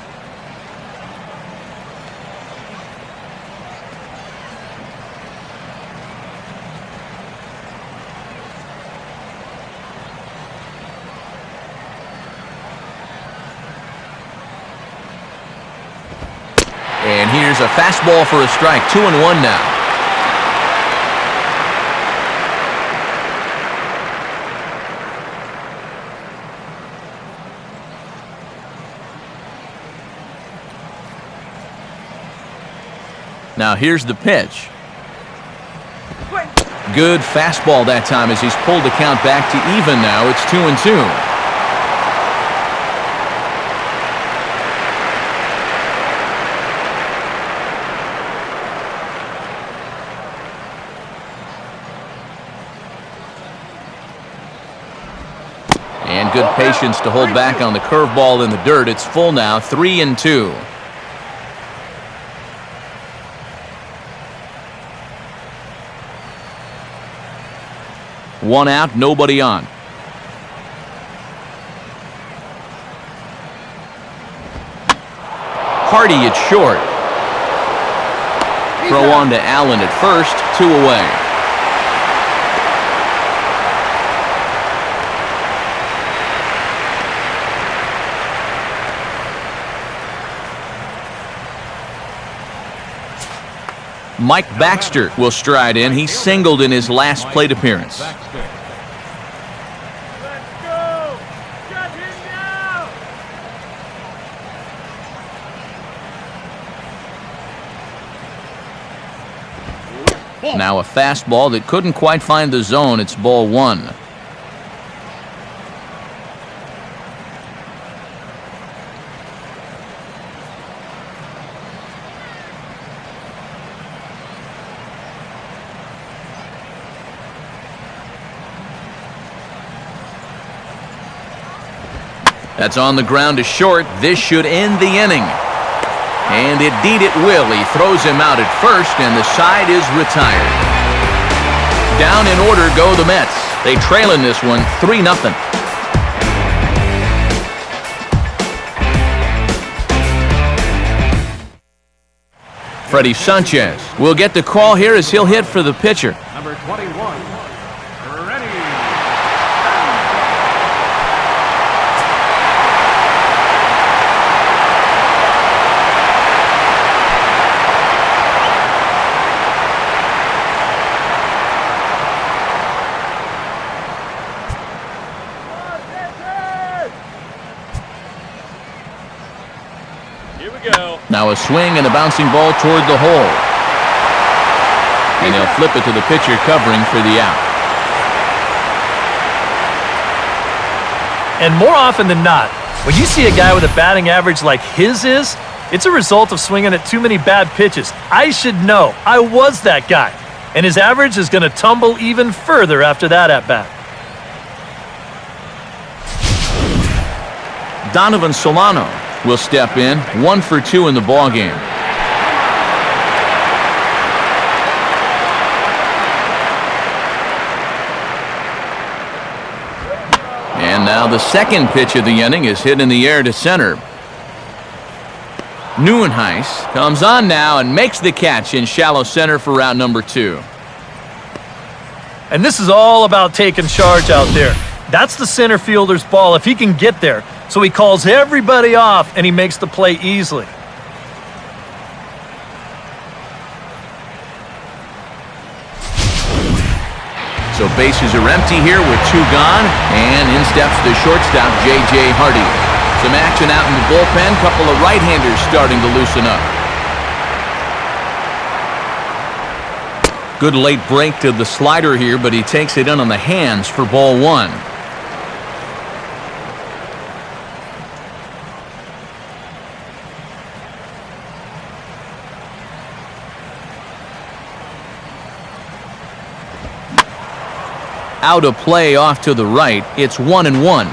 And here's a fastball for a strike. 2-1 now. Now here's the pitch. Good fastball that time as he's pulled the count back to even now. It's 2-2. And good patience to hold back on the curveball in the dirt. It's full now, 3-2. One out, nobody on. Hardy at short. Throw on to Allen at first, 2 away. Mike Baxter will stride in. He singled in his last plate appearance. Let's go! Shut him down! Now a fastball that couldn't quite find the zone. It's ball 1. That's on the ground to short. This should end the inning. And indeed it will. He throws him out at first, and the side is retired. Down in order go the Mets. They trail in this one 3-0. Freddie Sanchez will get the call here as he'll hit for the pitcher. Number 21. Ready. Now a swing and a bouncing ball toward the hole. And he'll flip it to the pitcher covering for the out. And more often than not, when you see a guy with a batting average like his is, it's a result of swinging at too many bad pitches. I should know. I was that guy. And his average is going to tumble even further after that at-bat. Donovan Solano will step in, 1 for 2 in the ballgame. now the second pitch of the inning is hit in the air to center. NIEUWENHUIS comes on now and makes the catch in shallow center for route number 2. And this is all about taking charge out there. That's the center fielder's ball if he can get there. So he calls everybody off and he makes the play easily. So bases are empty here with 2 gone, and in steps the shortstop, J.J. Hardy. Some action out in the bullpen, couple of right-handers starting to loosen up. Good late break to the slider here, but he takes it in on the hands for ball 1. Out of play off to the right. It's 1-1.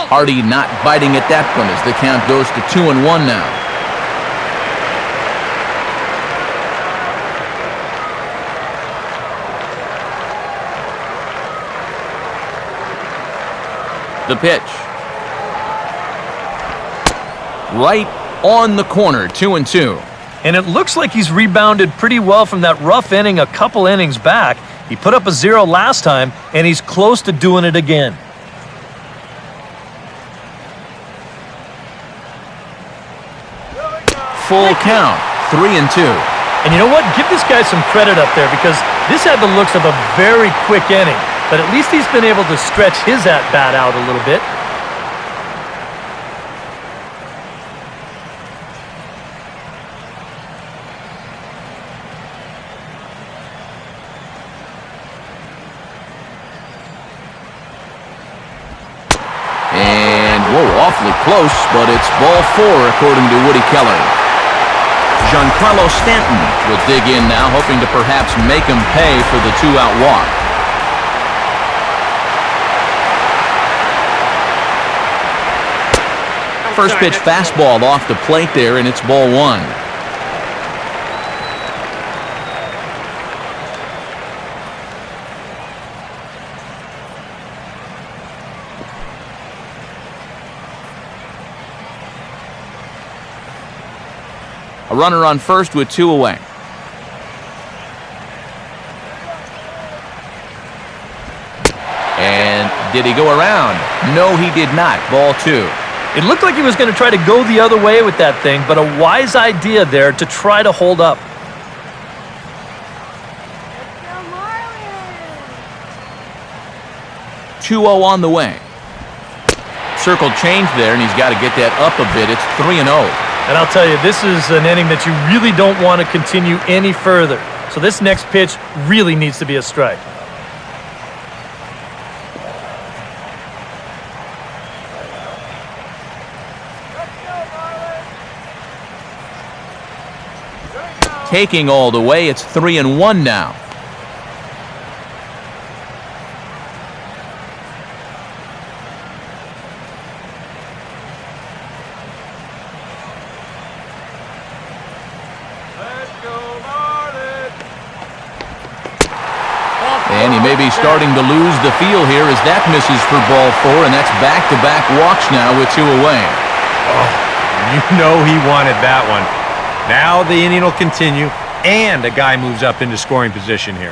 Hardy not biting at that one as the count goes to 2-1 now. The pitch. Right on the corner, 2-2. And it looks like he's rebounded pretty well from that rough inning a couple innings back. He put up a 0 last time, and he's close to doing it again. Full count, 3-2. And you know what? Give this guy some credit up there because this had the looks of a very quick inning. But at least he's been able to stretch his at-bat out a little bit. Awfully close, but it's ball 4 according to Woody Keller. Giancarlo Stanton will dig in now, hoping to perhaps make him pay for the 2-out walk. First pitch fastball off the plate there, and it's ball 1. A runner on first with 2 away. And did he go around? No, he did not. Ball 2. It looked like he was going to try to go the other way with that thing, but a wise idea there to try to hold up. Let's go, 2-0 Marlins! on the way. Circle change there, and he's got to get that up a bit. It's 3-0. And I'll tell you, this is an inning that you really don't want to continue any further. So this next pitch really needs to be a strike. Taking all the way, it's 3-1 now. And he may be starting to lose the feel here as that misses for ball 4, and that's back-to-back walks now with 2 away. Oh, you know he wanted that one. Now the inning will continue, and a guy moves up into scoring position here.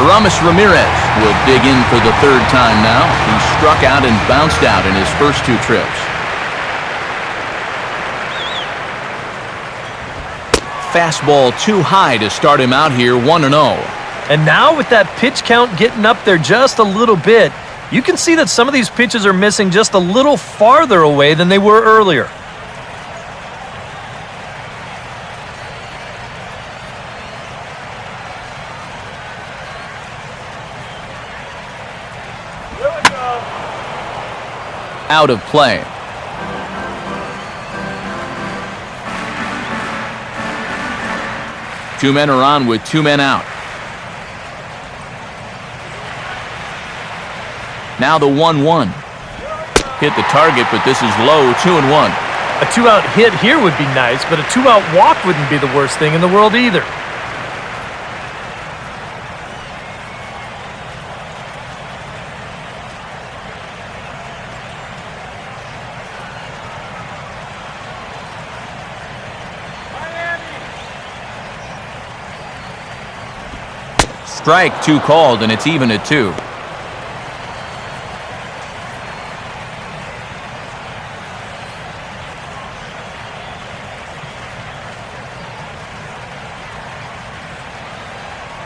Ramirez will dig in for the 3rd time now. He struck out and bounced out in his first 2 trips. Fastball too high to start him out here, 1-0. And now with that pitch count getting up there just a little bit, you can see that some of these pitches are missing just a little farther away than they were earlier. Out of play. Two men are on with 2 men out. Now the 1-1. Hit the target, but this is low, 2-1. A two-out hit here would be nice, but a two-out walk wouldn't be the worst thing in the world either. Strike 2 called, and it's even at 2.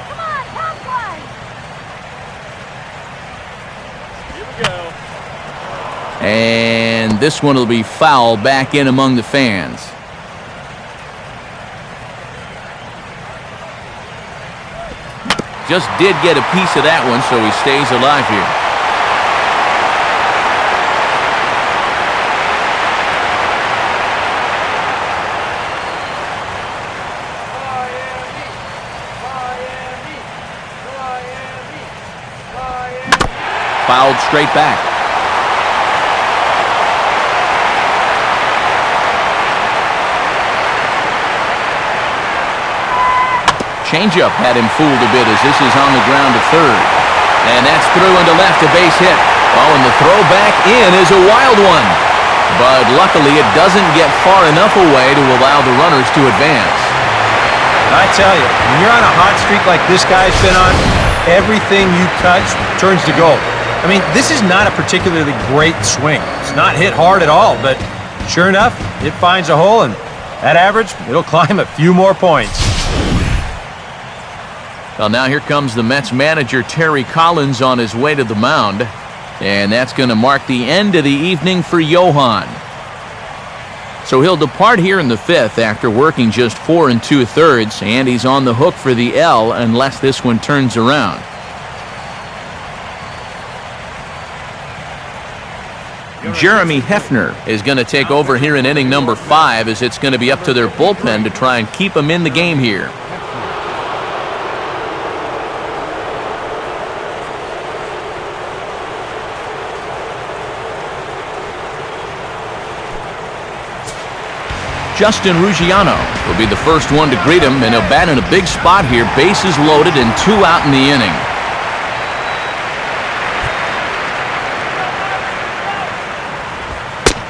Come on, help one! Here we go. And this one will be foul back in among the fans. Just did get a piece of that one, so he stays alive here. Fouled straight back. Changeup had him fooled a bit as this is on the ground to third. And that's through into left, a base hit. Oh, and the throw back in is a wild one. But luckily it doesn't get far enough away to allow the runners to advance. I tell you, when you're on a hot streak like this guy's been on, everything you touch turns to gold. I mean, this is not a particularly great swing. It's not hit hard at all, but sure enough, it finds a hole, and that average, it'll climb a few more points. Well, now here comes the Mets manager, Terry Collins, on his way to the mound. And that's going to mark the end of the evening for Johan. So he'll depart here in the 5th after working just 4 2/3, and he's on the hook for the L unless this one turns around. Jeremy Hefner is going to take over here in inning number 5, as it's going to be up to their bullpen to try and keep him in the game here. Justin Ruggiano will be the first one to greet him, and he'll bat in a big spot here. Bases loaded and 2 out in the inning.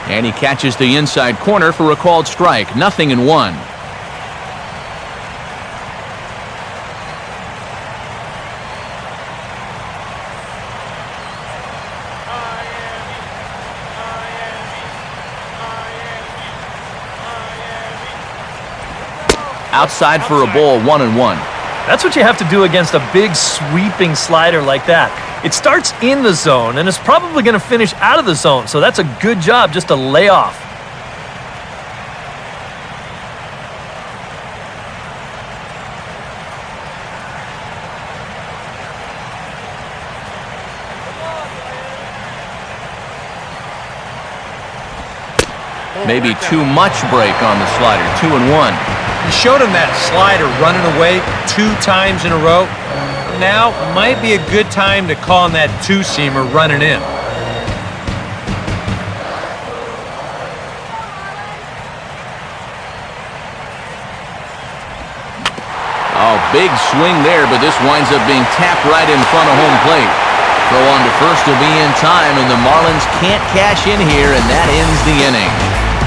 And he catches the inside corner for a called strike. 0-1. Outside for a ball, 1-1. That's what you have to do against a big sweeping slider like that. It starts in the zone, and it's probably going to finish out of the zone, so that's a good job just to lay off. Maybe too much break on the slider, 2-1. You showed him that slider running away 2 times in a row. Now might be a good time to call him that 2-seamer running in. Oh, big swing there, but this winds up being tapped right in front of home plate. Throw on to first will be in time, and the Marlins can't cash in here, and that ends the inning.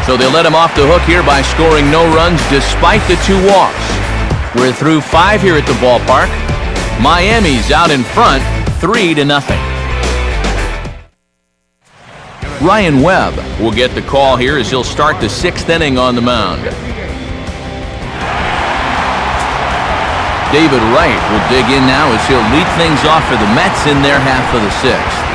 So they let him off the hook here by scoring no runs despite the 2 walks. We're through 5 here at the ballpark. Miami's out in front, 3-0. Ryan Webb will get the call here as he'll start the 6th inning on the mound. David Wright will dig in now as he'll lead things off for the Mets in their half of the 6th.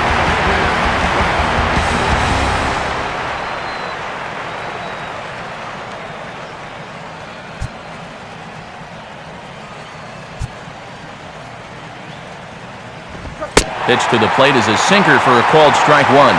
Pitch to the plate is a sinker for a called strike 1.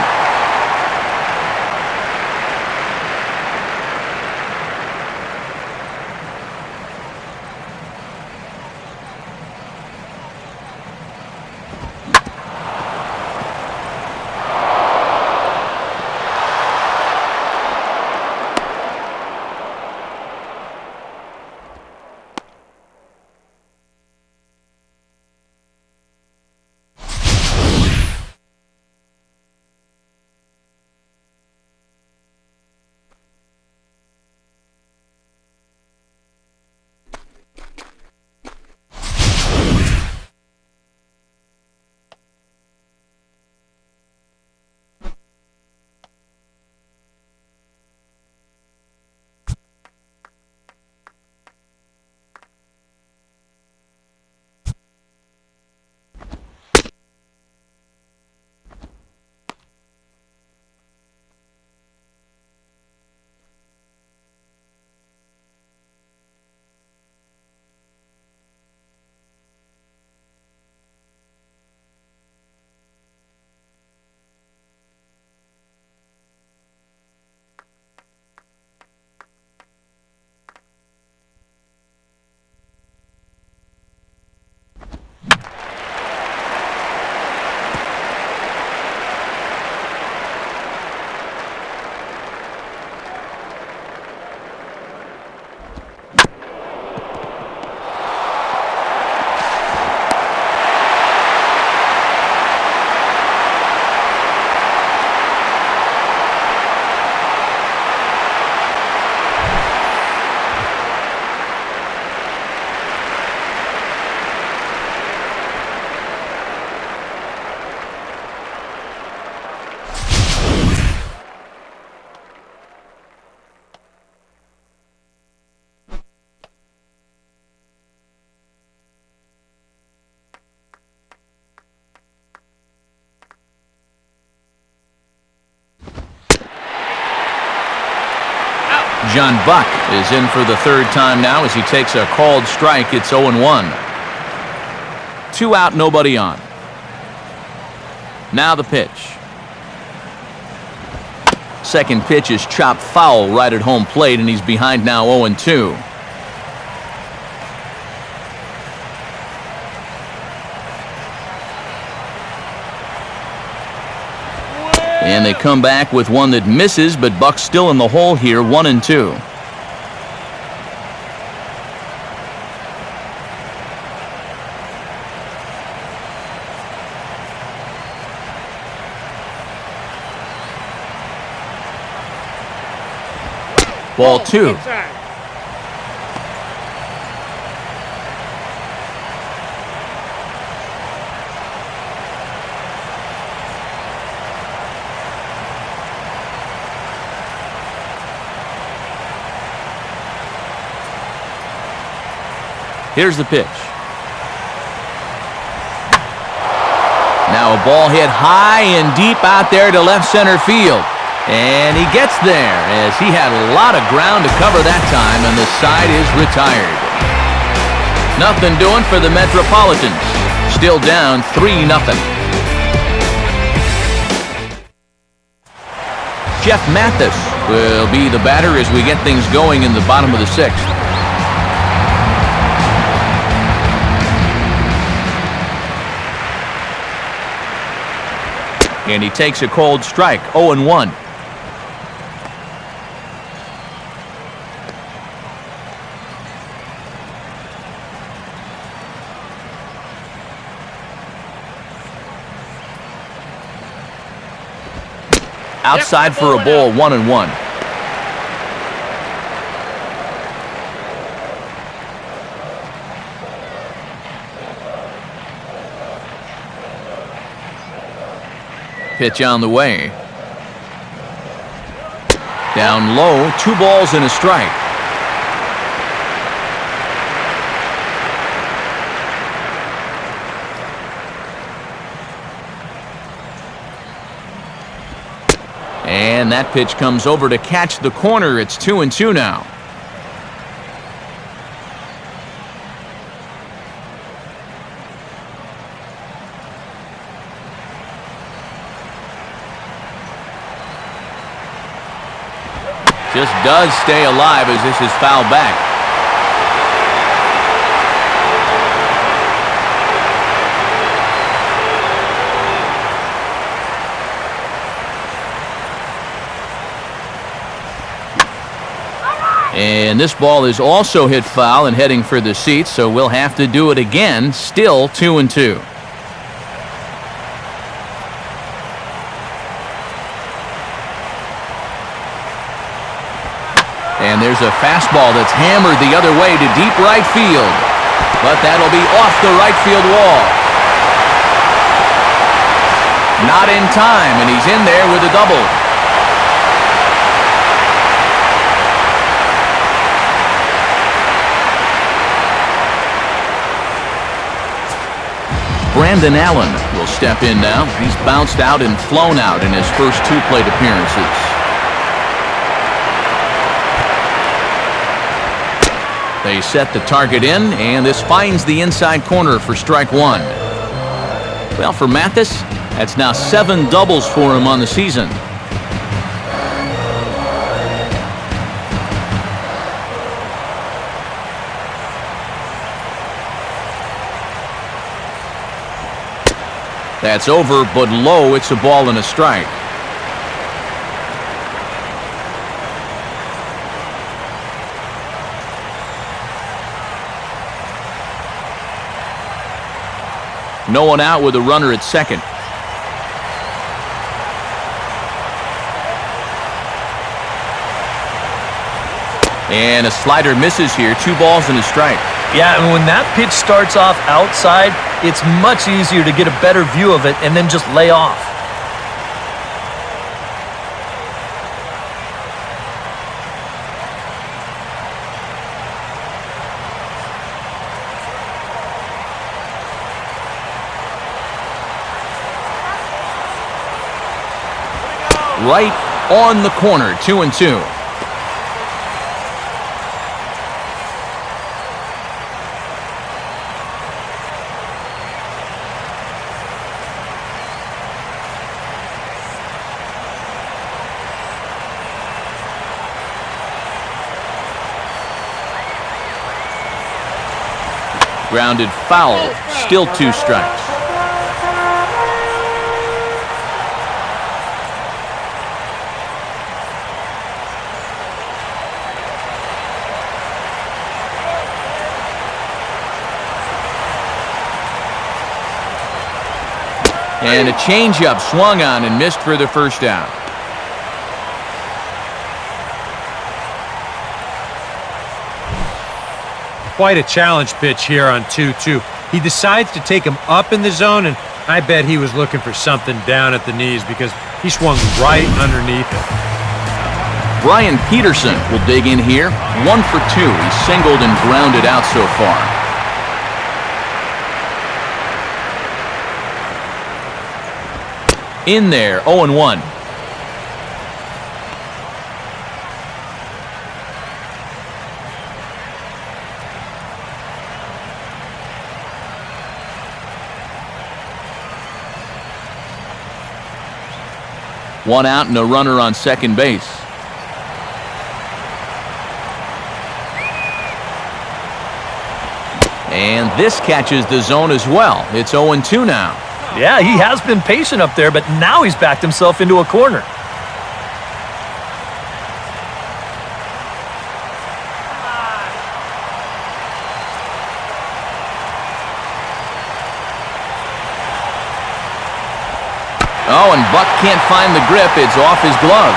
John Buck is in for the third time now as he takes a called strike. It's 0-1. 2 out, nobody on. Now the pitch. Second pitch is chopped foul right at home plate, and he's behind now 0-2. And they come back with one that misses, but Buck's still in the hole here, 1-2. Ball 2. Inside. Here's the pitch. Now a ball hit high and deep out there to left center field. And he gets there as he had a lot of ground to cover that time, and the side is retired. Nothing doing for the Metropolitans. Still down 3-0. Jeff Mathis will be the batter as we get things going in the bottom of the 6th. And he takes a cold strike, 0-1. Outside for a ball, 1-1. Pitch on the way. Down low, 2 balls and a strike. And that pitch comes over to catch the corner. It's 2-2 now. Just does stay alive as this is fouled back. And this ball is also hit foul and heading for the seats, so we'll have to do it again. Still 2-2. And there's a fastball that's hammered the other way to deep right field. But that'll be off the right field wall. Not in time, and he's in there with a double. Brandon Allen will step in now. He's bounced out and flown out in his first 2 plate appearances. They set the target in, and this finds the inside corner for strike 1. Well, for Mathis, that's now 7 doubles for him on the season. That's over, but low. It's a ball and a strike. No one out with a runner at second. And a slider misses here. 2 balls and a strike. Yeah, and when that pitch starts off outside, it's much easier to get a better view of it and then just lay off. Right on the corner, 2-2. Grounded foul. Still 2 strikes. And a changeup swung on and missed for the first out. Quite a challenge pitch here on 2-2. He decides to take him up in the zone, and I bet he was looking for something down at the knees because he swung right underneath it. Brian Peterson will dig in here. 1 for 2. He's singled and grounded out so far. In there, 0-1. One out and a runner on second base. And this catches the zone as well. It's 0-2 now. Yeah, he has been patient up there, but now he's backed himself into a corner. Oh, and Buck can't find the grip. It's off his glove.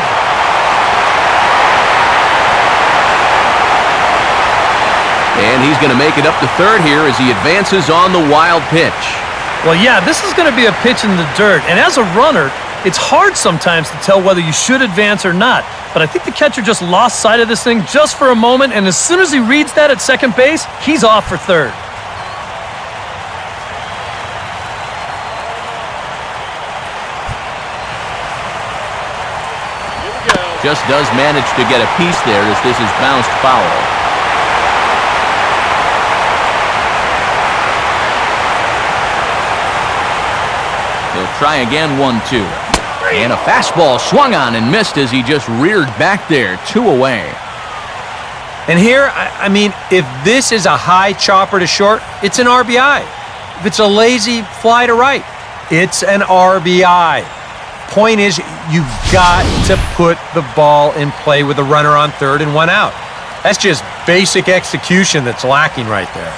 And he's going to make it up to third here as he advances on the wild pitch. Well, yeah, this is going to be a pitch in the dirt, and as a runner, it's hard sometimes to tell whether you should advance or not. But I think the catcher just lost sight of this thing just for a moment, and as soon as he reads that at second base, he's off for third. Just does manage to get a piece there as this is bounced foul. He'll try again, 1-2. And a fastball swung on and missed as he just reared back there, 2 away. And here, I mean, if this is a high chopper to short, it's an RBI. If it's a lazy fly to right, it's an RBI. Point is, you've got to put the ball in play with a runner on third and 1 out. That's just basic execution that's lacking right there.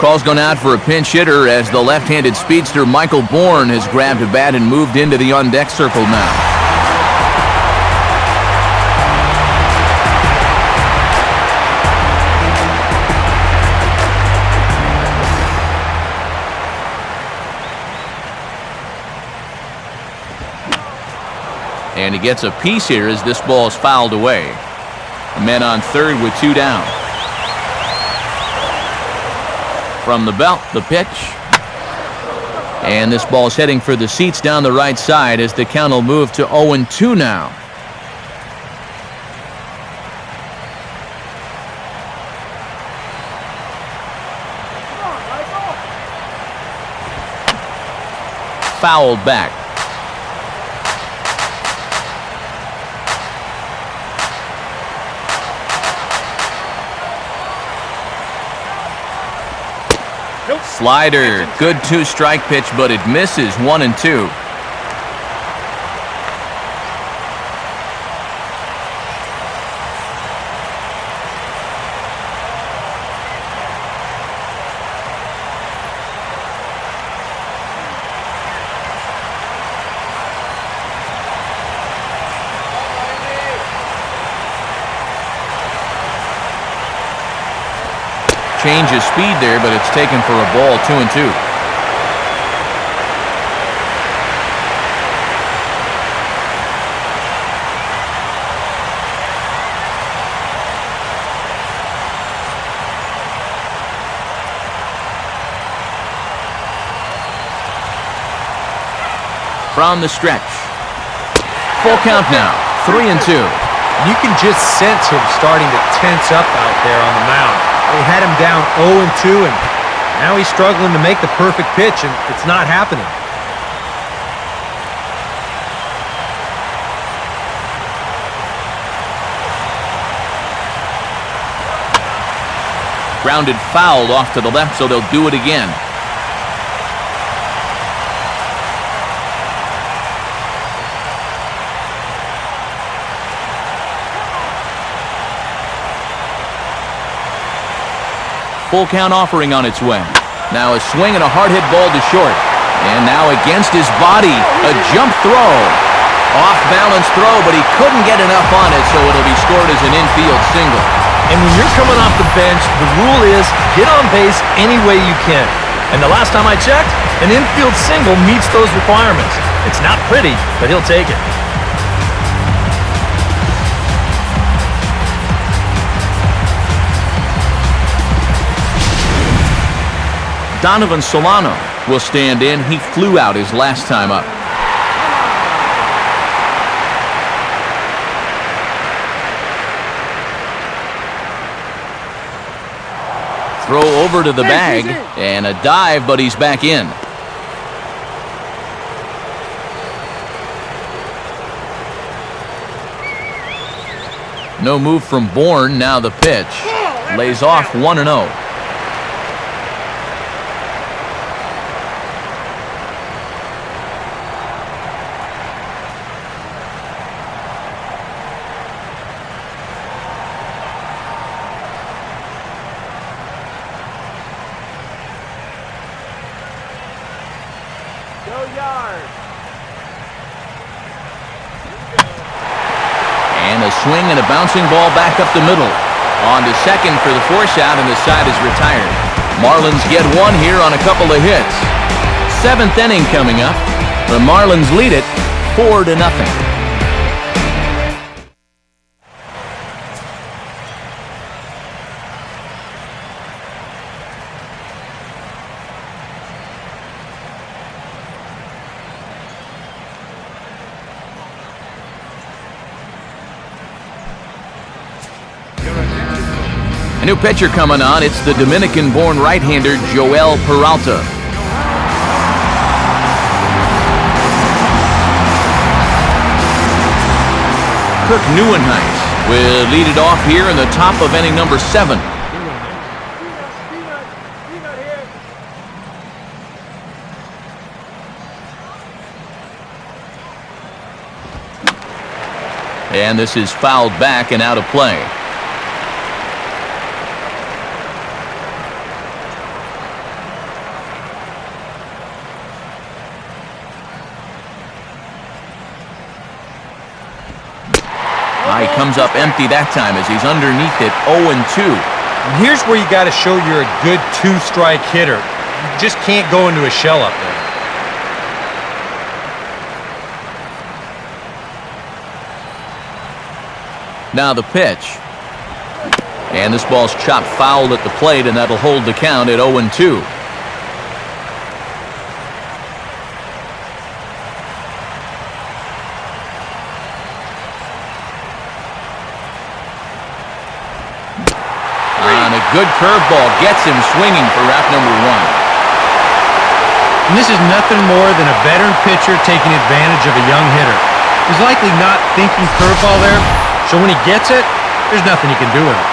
Call's gone out for a pinch hitter as the left-handed speedster Michael Bourne has grabbed a bat and moved into the on-deck circle now. And he gets a piece here as this ball is fouled away. A man on third with 2 down. From the belt, the pitch. And this ball is heading for the seats down the right side as the count will move to 0-2 now. Fouled back. Slider, good 2-strike pitch, but it misses. 1-2. Change of speed there, but it's taken for a ball. 2-2. From the stretch. Full count now. 3-2. You can just sense him starting to tense up out there on the mound. They had him down 0-2, and now he's struggling to make the perfect pitch, and it's not happening. Grounded foul off to the left, so they'll do it again. Full count offering on its way. Now a swing and a hard hit ball to short. And now against his body, a jump throw. Off balance throw, but he couldn't get enough on it, so it'll be scored as an infield single. And when you're coming off the bench, the rule is get on base any way you can. And the last time I checked, an infield single meets those requirements. It's not pretty, but he'll take it. Donovan Solano will stand in. He flew out his last time up. Throw over to the bag, and a dive, but he's back in. No move from Bourne. Now the pitch. Lays off 1-0. And a swing and a bouncing ball back up the middle. On to second for the force out, and the side is retired. Marlins get one here on a couple of hits. 7th inning coming up. The Marlins lead it 4-0. A new pitcher coming on. It's the Dominican-born right-hander Joel Peralta. KIRK will lead it off here in the top of inning number 7. And this is fouled back and out of play. He comes up empty that time as he's underneath it 0-2. And here's where you got to show you're a good two-strike hitter. You just can't go into a shell up there. Now the pitch. And this ball's chopped foul at the plate, and that'll hold the count at 0-2. Good curveball gets him swinging for out number 1. And this is nothing more than a veteran pitcher taking advantage of a young hitter. He's likely not thinking curveball there, so when he gets it, there's nothing he can do with it.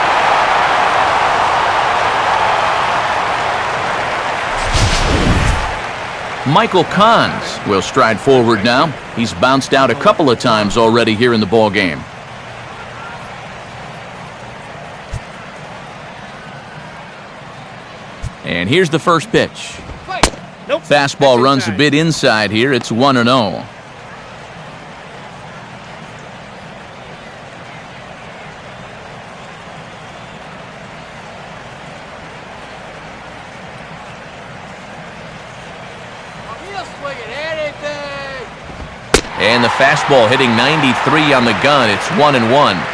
Michael Kahns will stride forward now. He's bounced out a couple of times already here in the ball game. And here's the first pitch. Nope. Fastball runs a bit inside here. It's 1-0. And the fastball hitting 93 on the gun. It's 1-1.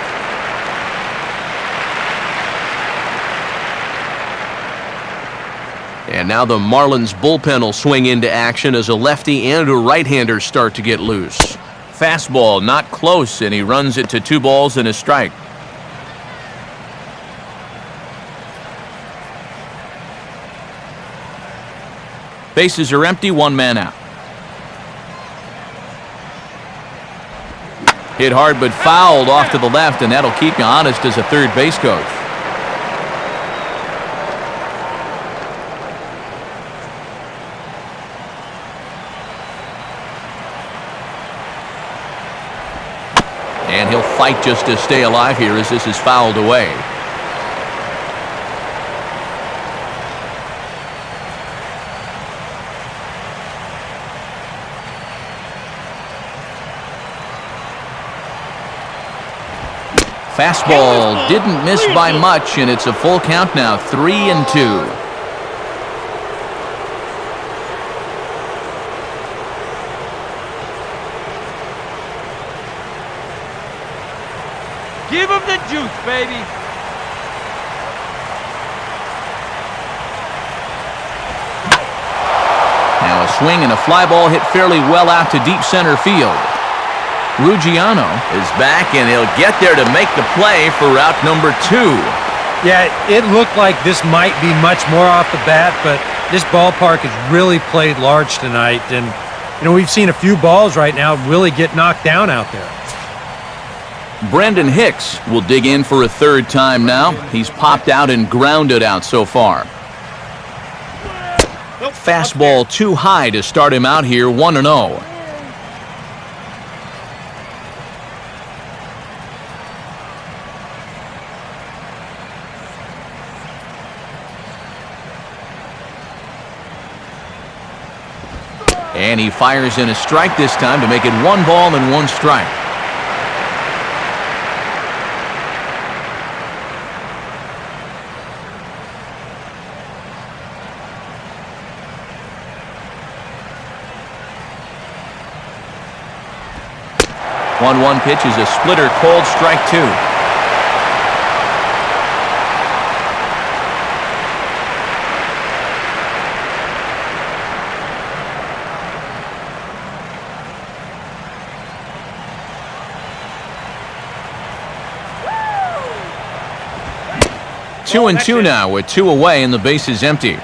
And now the Marlins bullpen will swing into action as a lefty and a right-hander start to get loose. Fastball not close, and he runs it to 2 balls and a strike. Bases are empty, 1 man out. Hit hard but fouled off to the left, and that'll keep you honest as a third base coach. he'll fight just to stay alive here as this is fouled away. Fastball didn't miss by much, and it's a full count now, 3-2. Give him the juice, baby. Now a swing and a fly ball hit fairly well out to deep center field. Ruggiano is back, and he'll get there to make the play for route number 2. Yeah, it looked like this might be much more off the bat, but this ballpark has really played large tonight. And, you know, we've seen a few balls right now really get knocked down out there. Brendan Hicks will dig in for a third time now. He's popped out and grounded out so far. Fastball too high to start him out here, 1-0. And he fires in a strike this time to make it 1 ball and 1 strike. One pitch is a splitter, called strike 2. Two and two now with 2 away and the base is empty.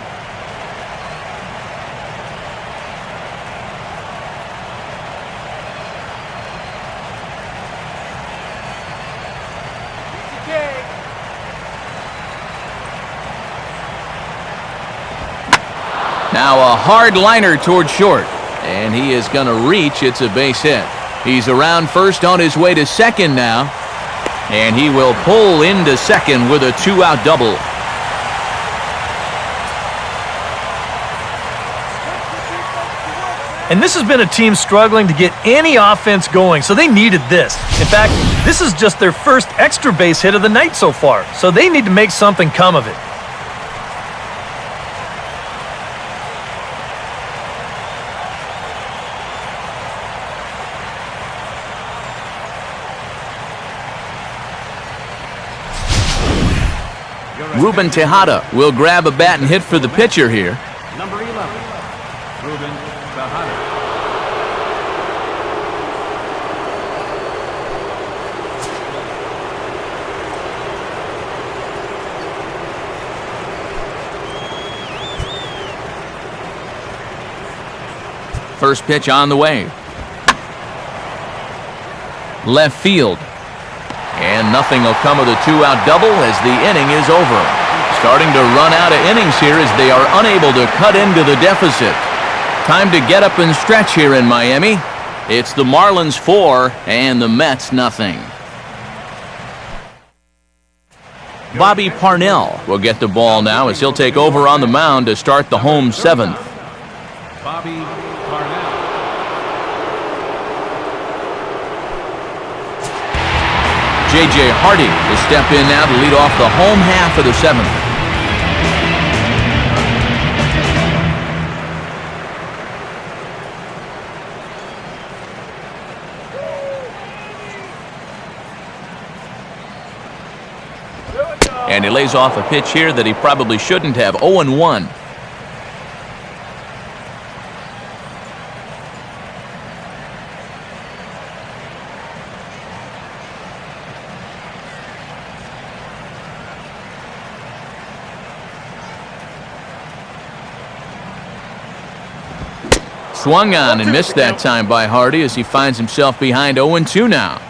Now a hard liner toward short, and he is going to reach. It's a base hit. He's around first on his way to second now, and he will pull into second with a 2-out double. And this has been a team struggling to get any offense going, so they needed this. In fact, this is just their first extra base hit of the night so far, so they need to make something come of it. Ruben Tejada will grab a bat and hit for the pitcher here. Number 11, Ruben Tejada. First pitch on the way. Left field. And nothing will come of the 2-out double as the inning is over. Starting to run out of innings here as they are unable to cut into the deficit. Time to get up and stretch here in Miami. It's the Marlins 4 and the Mets nothing. Bobby Parnell will get the ball now as he'll take over on the mound to start the home 7th. Bobby Parnell. J.J. Hardy will step in now to lead off the home half of the 7th. And he lays off a pitch here that he probably shouldn't have. 0-1. Swung on and missed that time by Hardy as he finds himself behind 0-2 now.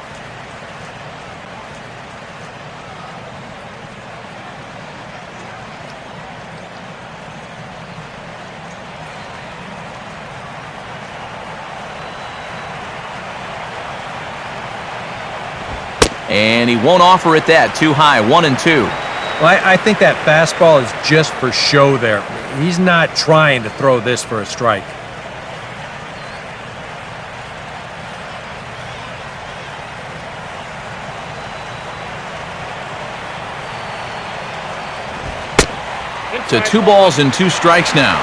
And he won't offer it that. Too high, 1-2. Well, I think that fastball is just for show there. He's not trying to throw this for a strike. To 2 balls and 2 strikes now.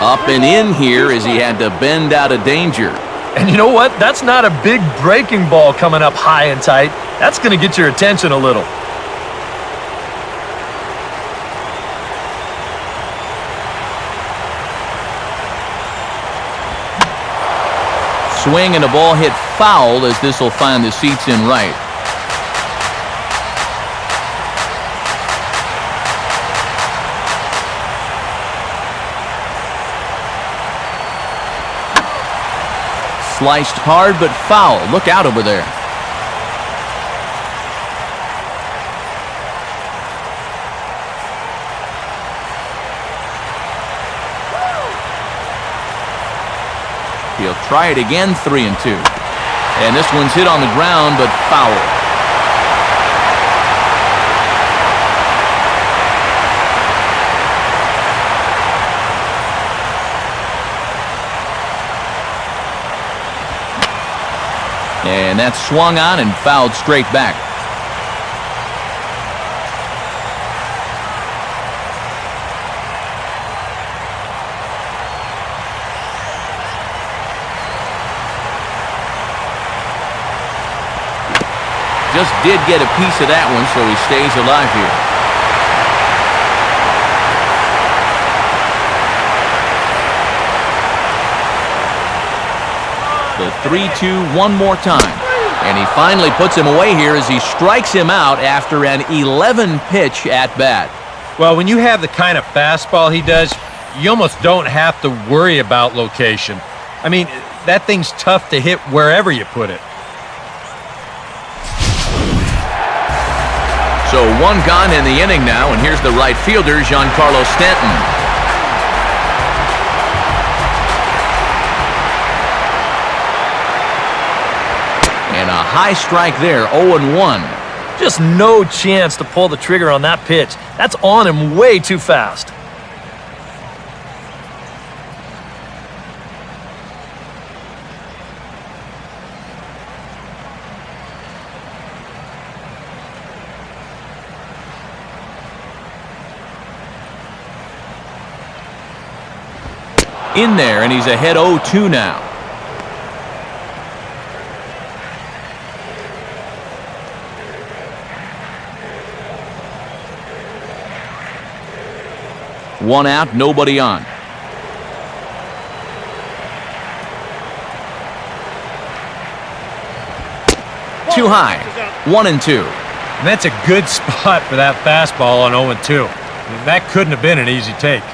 Up and in here as he had to bend out of danger. And you know what? That's not a big breaking ball coming up high and tight. That's going to get your attention a little. Swing and a ball hit foul as this will find the seats in right. Sliced hard but foul. Look out over there. He'll try it again, 3-2. And this one's hit on the ground, but foul. And that's swung on and fouled straight back. Just did get a piece of that one, so he stays alive here. The 3-2 one more time. And he finally puts him away here as he strikes him out after an 11-pitch at-bat. Well, when you have the kind of fastball he does, you almost don't have to worry about location. I mean, that thing's tough to hit wherever you put it. So 1 gone in the inning now, and here's the right fielder, Giancarlo Stanton. And a high strike there, 0-1. Just no chance to pull the trigger on that pitch. That's on him way too fast. In there, and he's ahead 0-2 now. One out, nobody on. Too high, 1-2. And that's a good spot for that fastball on 0-2. That couldn't have been an easy take.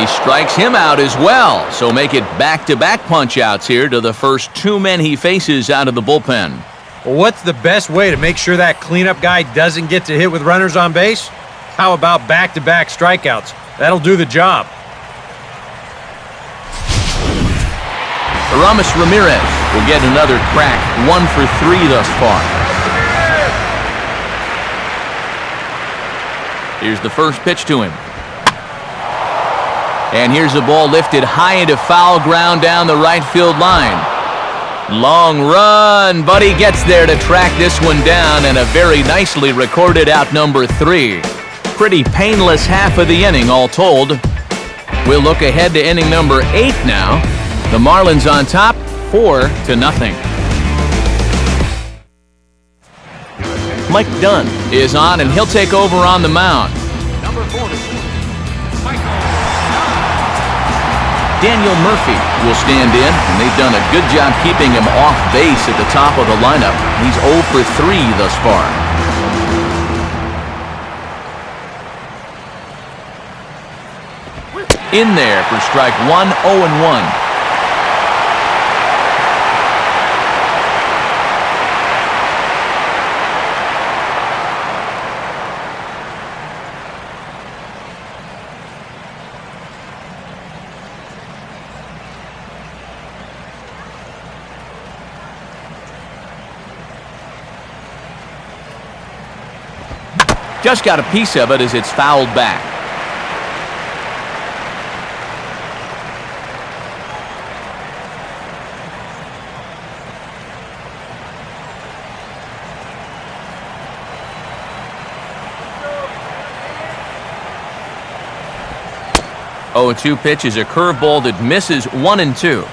Strikes him out as well, so make it back-to-back punch-outs here to the first 2 men he faces out of the bullpen. Well, what's the best way to make sure that cleanup guy doesn't get to hit with runners on base? How about back-to-back strikeouts? That'll do the job. Ramirez will get another crack, 1 for 3 thus far. Here's the first pitch to him. And here's a ball lifted high into foul ground down the right field line. Long run, but he gets there to track this one down, and a very nicely recorded out number 3. Pretty painless half of the inning all told. We'll look ahead to inning number 8 now. The Marlins on top, 4-0. Mike Dunn is on, and he'll take over on the mound. Number 40. Daniel Murphy will stand in, and they've done a good job keeping him off base at the top of the lineup. He's 0 for 3 thus far. In there for strike one, 0-1. Just got a piece of it as it's fouled back. Oh, 2 pitch is a curveball that misses 1-2.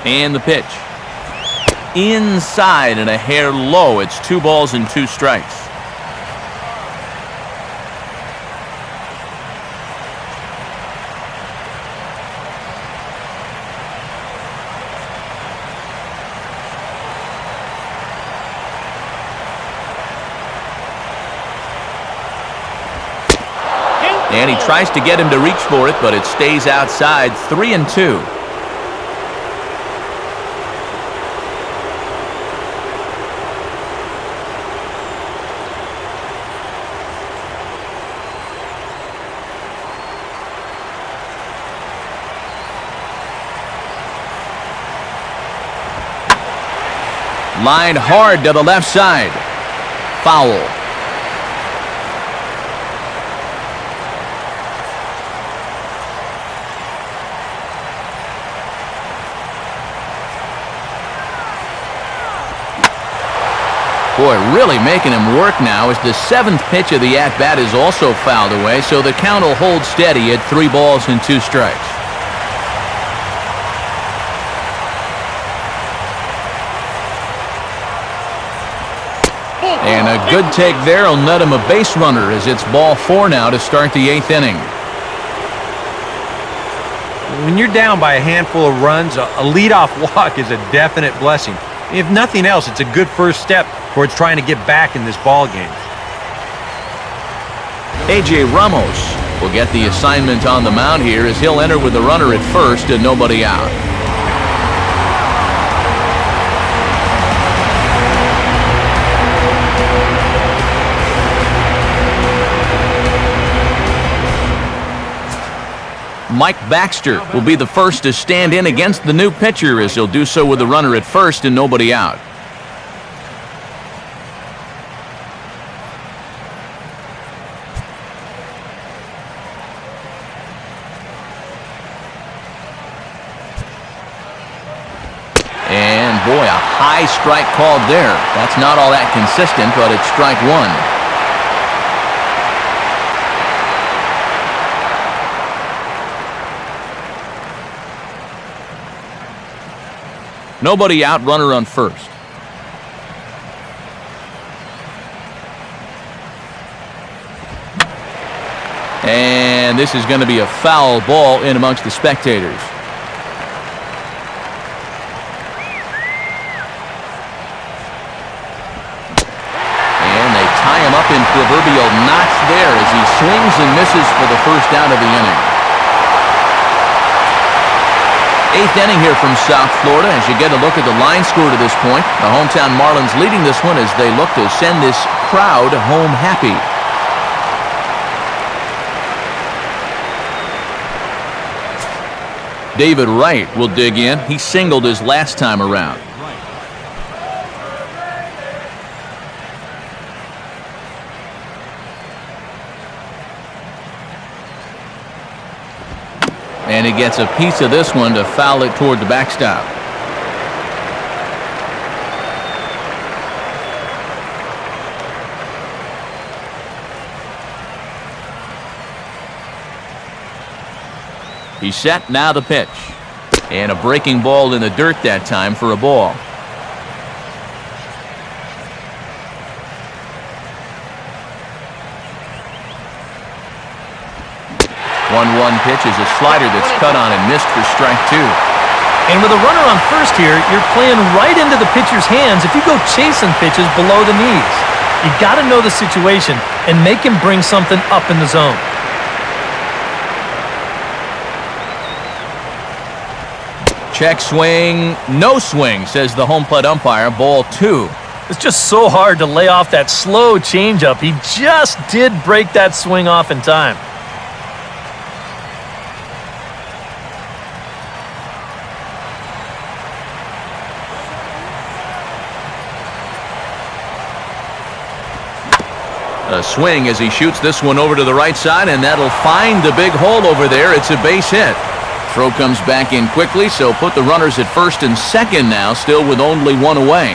And the pitch. Inside and a hair low. It's 2 balls and 2 strikes. And he tries to get him to reach for it, but it stays outside. 3-2. Lined hard to the left side. Foul. Boy, really making him work now as the 7th pitch of the at-bat is also fouled away, so the count will hold steady at 3 balls and 2 strikes. And a good take there will net him a base runner as it's ball 4 now to start the 8th inning. When you're down by a handful of runs, a leadoff walk is a definite blessing. If nothing else, it's a good first step towards trying to get back in this ball game. A.J. Ramos will get the assignment on the mound here as he'll enter with a runner at first and nobody out. Mike Baxter will be the first to stand in against the new pitcher as he'll do so with a runner at first and nobody out. And boy, a high strike called there. That's not all that consistent, but it's strike 1. Nobody out, runner on first. And this is going to be a foul ball in amongst the spectators. And they tie him up in proverbial knots there as he swings and misses for the first out of the inning. 8th inning here from South Florida as you get a look at the line score to this point. The hometown Marlins leading this one as they look to send this crowd home happy. David Wright will dig in. He singled his last time around. And he gets a piece of this one to foul it toward the backstop. He's set, now the pitch. And a breaking ball in the dirt that time for a ball. 1-1 pitch is a slider that's cut on and missed for strike 2. And with a runner on first here, you're playing right into the pitcher's hands if you go chasing pitches below the knees. You got to know the situation and make him bring something up in the zone. Check swing, no swing, says the home plate umpire. Ball 2. It's just so hard to lay off that slow changeup. He just did break that swing off in time. A swing as he shoots this one over to the right side, and that'll find the big hole over there. It's a base hit. Throw comes back in quickly, so put the runners at first and second now, still with only one away.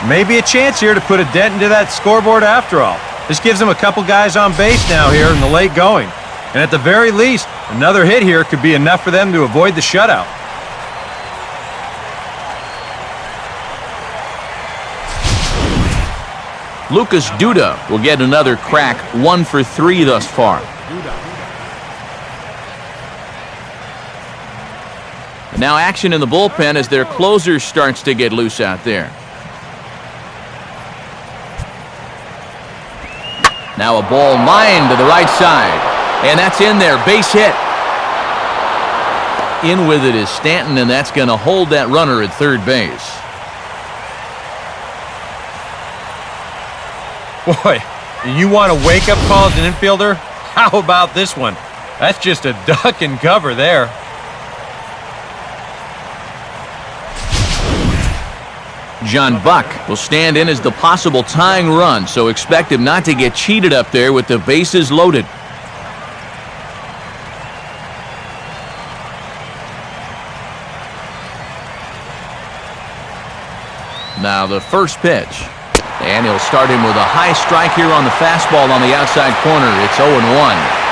Maybe a chance here to put a dent into that scoreboard after all. This gives them a couple guys on base now here in the late going. And at the very least, another hit here could be enough for them to avoid the shutout. Lucas Duda will get another crack, 1 for 3 thus far. And now action in the bullpen as their closer starts to get loose out there. Now a ball lined to the right side, and that's in there, base hit. In with it is Stanton, and that's going to hold that runner at third base. Boy, you want a wake-up call as an infielder? How about this one? That's just a duck and cover there. John Buck will stand in as the possible tying run, so expect him not to get cheated up there with the bases loaded. Now the first pitch. And he'll start him with a high strike here on the fastball on the outside corner. It's 0-1.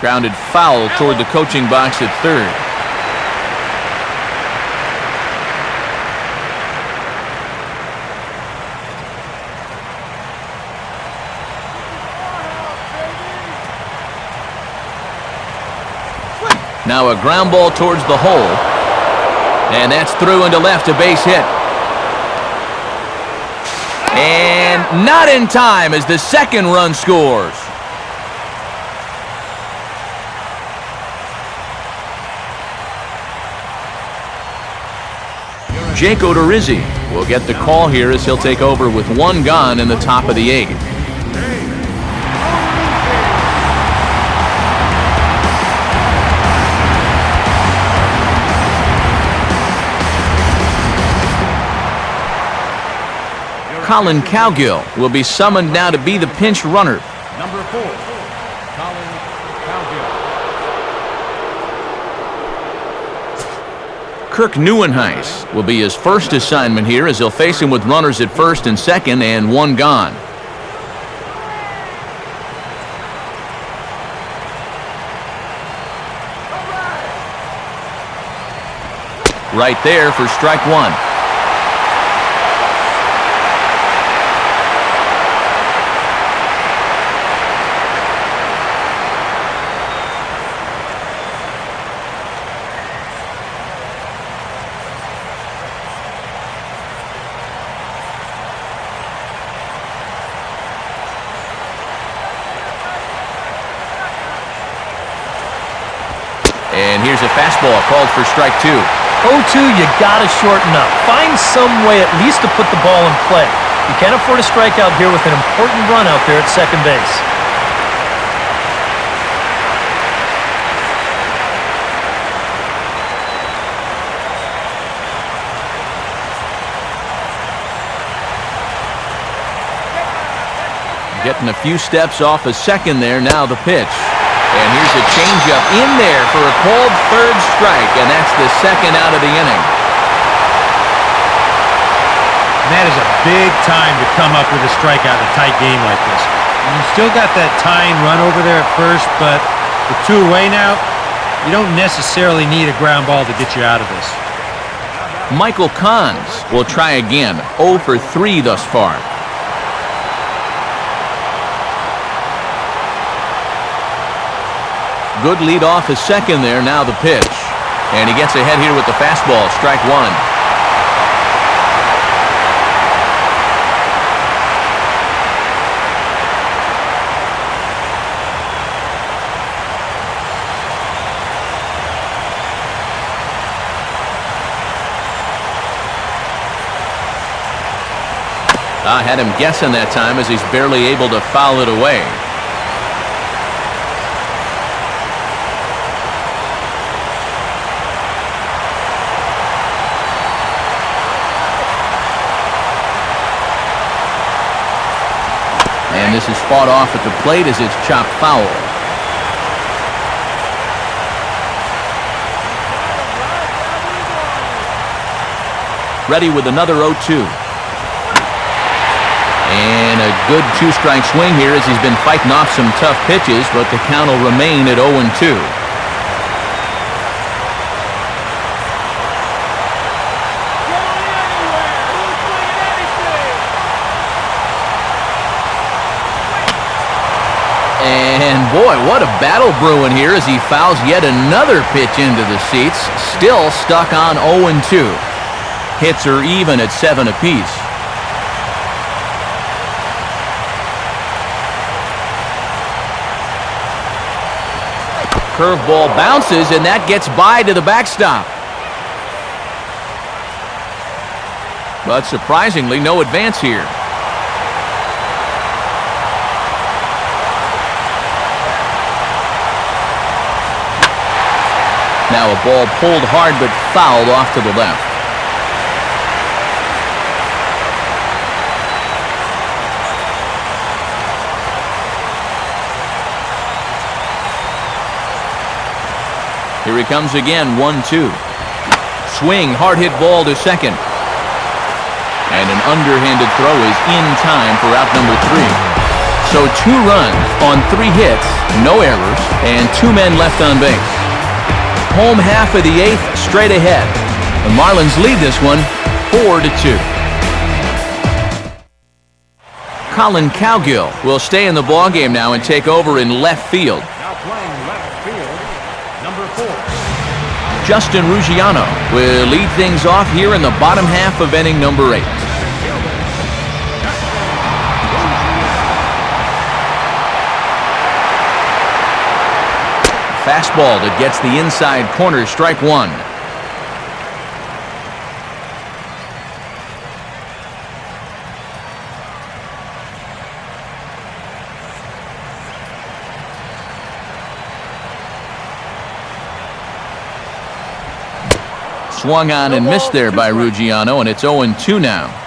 Grounded foul toward the coaching box at third. Now a ground ball towards the hole. And that's through into left, a base hit. And not in time as the second run scores. Jake Odorizzi will get the call here as he'll take over with 1 gone in the top of the 8th. Colin Cowgill will be summoned now to be the pinch runner. Number 4, Colin Cowgill. KIRK NIEUWENHUIS will be his first assignment here as he'll face him with runners at first and second and 1 gone. Right there for strike 1. And here's a fastball called for strike 2. 0-2, you gotta shorten up. Find some way at least to put the ball in play. You can't afford a strikeout here with an important run out there at second base. Getting a few steps off a second there, now the pitch. And here's a changeup in there for a called third strike, and that's the second out of the inning. And that is a big time to come up with a strikeout in a tight game like this. You still got that tying run over there at first, but With 2 away now, you don't necessarily need a ground ball to get you out of this. Michael Cons will try again. 0 for 3 thus far. Good lead off his second there. Now the pitch. And he gets ahead here with the fastball. Strike 1. I had him guessing that time as he's barely able to foul it away. And this is fought off at the plate as it's chopped foul. Ready with another 0-2. And a good 2-strike swing here as he's been fighting off some tough pitches, but the count will remain at 0-2. And boy, what a battle brewing here as he fouls yet another pitch into the seats. Still stuck on 0-2. Hits are even at 7 apiece. Curveball bounces, and that gets by to the backstop. But surprisingly, no advance here. Now a ball pulled hard but fouled off to the left. Here he comes again, 1-2. Swing, hard hit ball to second. And an underhanded throw is in time for out number 3. So 2 runs on 3 hits, no errors, and 2 men left on base. Home half of the 8th, straight ahead. The Marlins lead this one 4-2. Colin Cowgill will stay in the ballgame now and take over in left field. Now playing left field, number 4. Justin Ruggiano will lead things off here in the bottom half of inning number 8. Fastball that gets the inside corner, strike 1. Swung on and missed there by Ruggiano, and it's 0-2 now.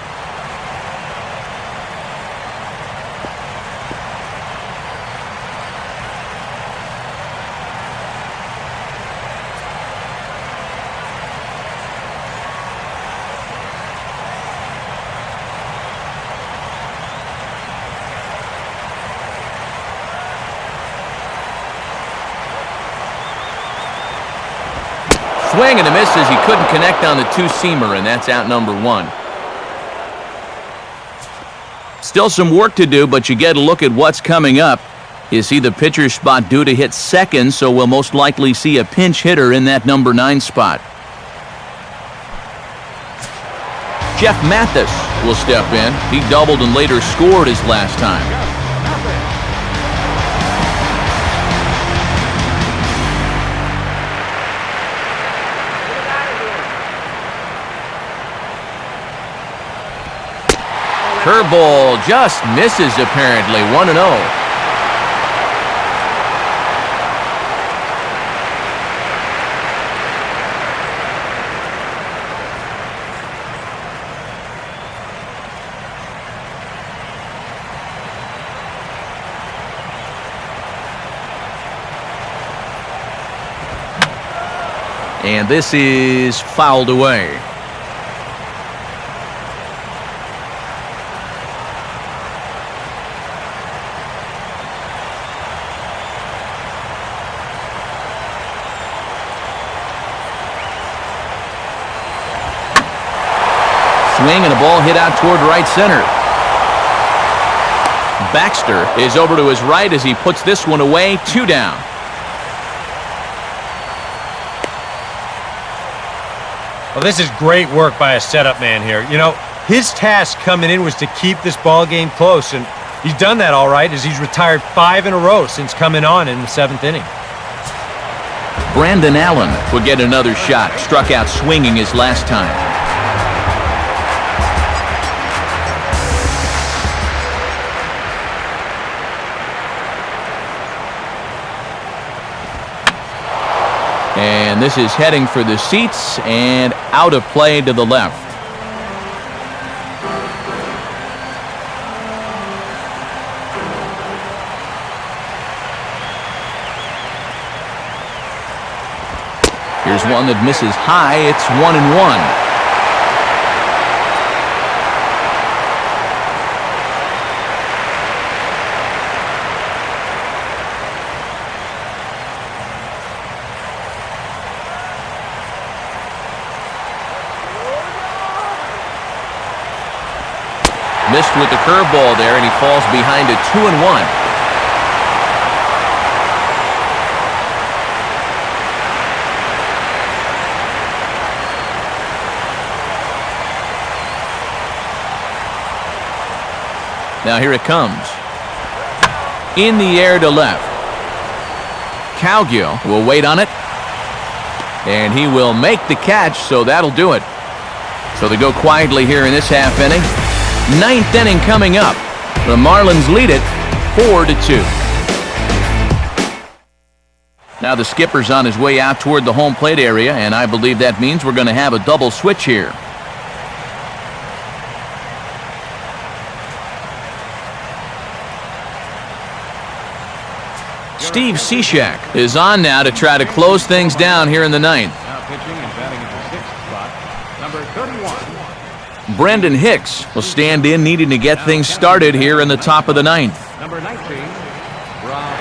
Swing and a miss as he couldn't connect on the 2-seamer, and that's out number 1. Still some work to do, but you get a look at what's coming up. You see the pitcher's spot DUDA hit second, so we'll most likely see a pinch hitter in that number 9 spot. Jeff Mathis will step in. He doubled and later scored his last time. Curveball just misses apparently, 1-0. And this is fouled away. swing and a ball hit out toward right center. Baxter is over to his right as he puts this one away. 2 down. Well, this is great work by a setup man here. You know, his task coming in was to keep this ball game close, and he's done that all right as he's retired 5 in a row since coming on in the 7th inning. Brandon Allen will get another shot. Struck out swinging his last time. And this is heading for the seats and out of play to the left. Here's one that misses high. It's 1-1. Missed with the curveball there, and he falls behind a 2-1. Now here it comes. In the air to left. Cowgill will wait on it. And he will make the catch, so that'll do it. So they go quietly here in this half inning. 9th inning coming up. The Marlins lead it 4-2. Now the skipper's on his way out toward the home plate area, and I believe that means we're going to have a double switch here. Steve Cishek is on now to try to close things down here in the 9th. Now pitching and batting at the 6th spot, number 31. Brendan Hicks will stand in, needing to get things started here in the top of the 9th. Number 19, Rob.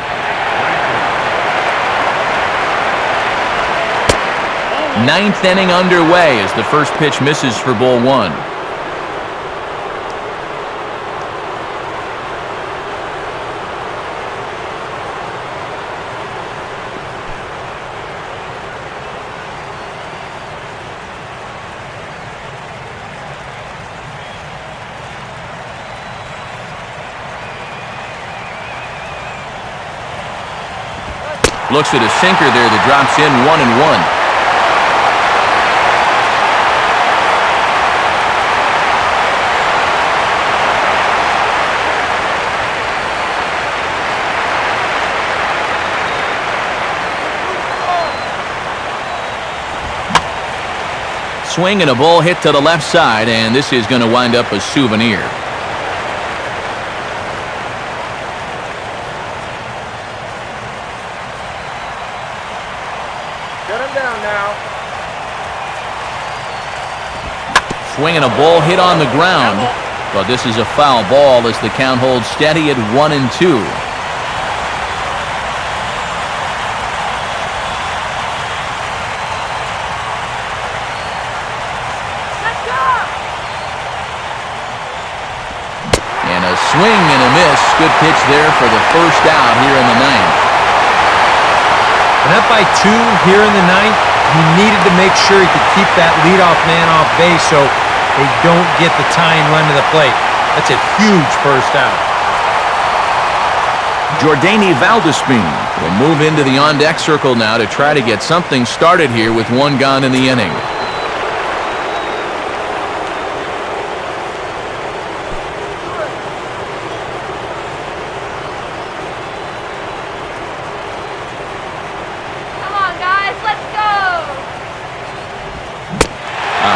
9th inning underway as the first pitch misses for ball 1. Looks at a sinker there that drops in 1-1. Swing and a ball hit to the left side, and this is going to wind up a souvenir. Swing and a ball hit on the ground, but this is a foul ball as the count holds steady at 1-2. And a swing and a miss. Good pitch there for the first out here in the 9th. And up by 2 here in the 9th, he needed to make sure he could keep that leadoff man off base so they don't get the tying run to the plate. That's a huge first out. Jordany Valdespin will move into the on-deck circle now to try to get something started here with 1 gone in the inning.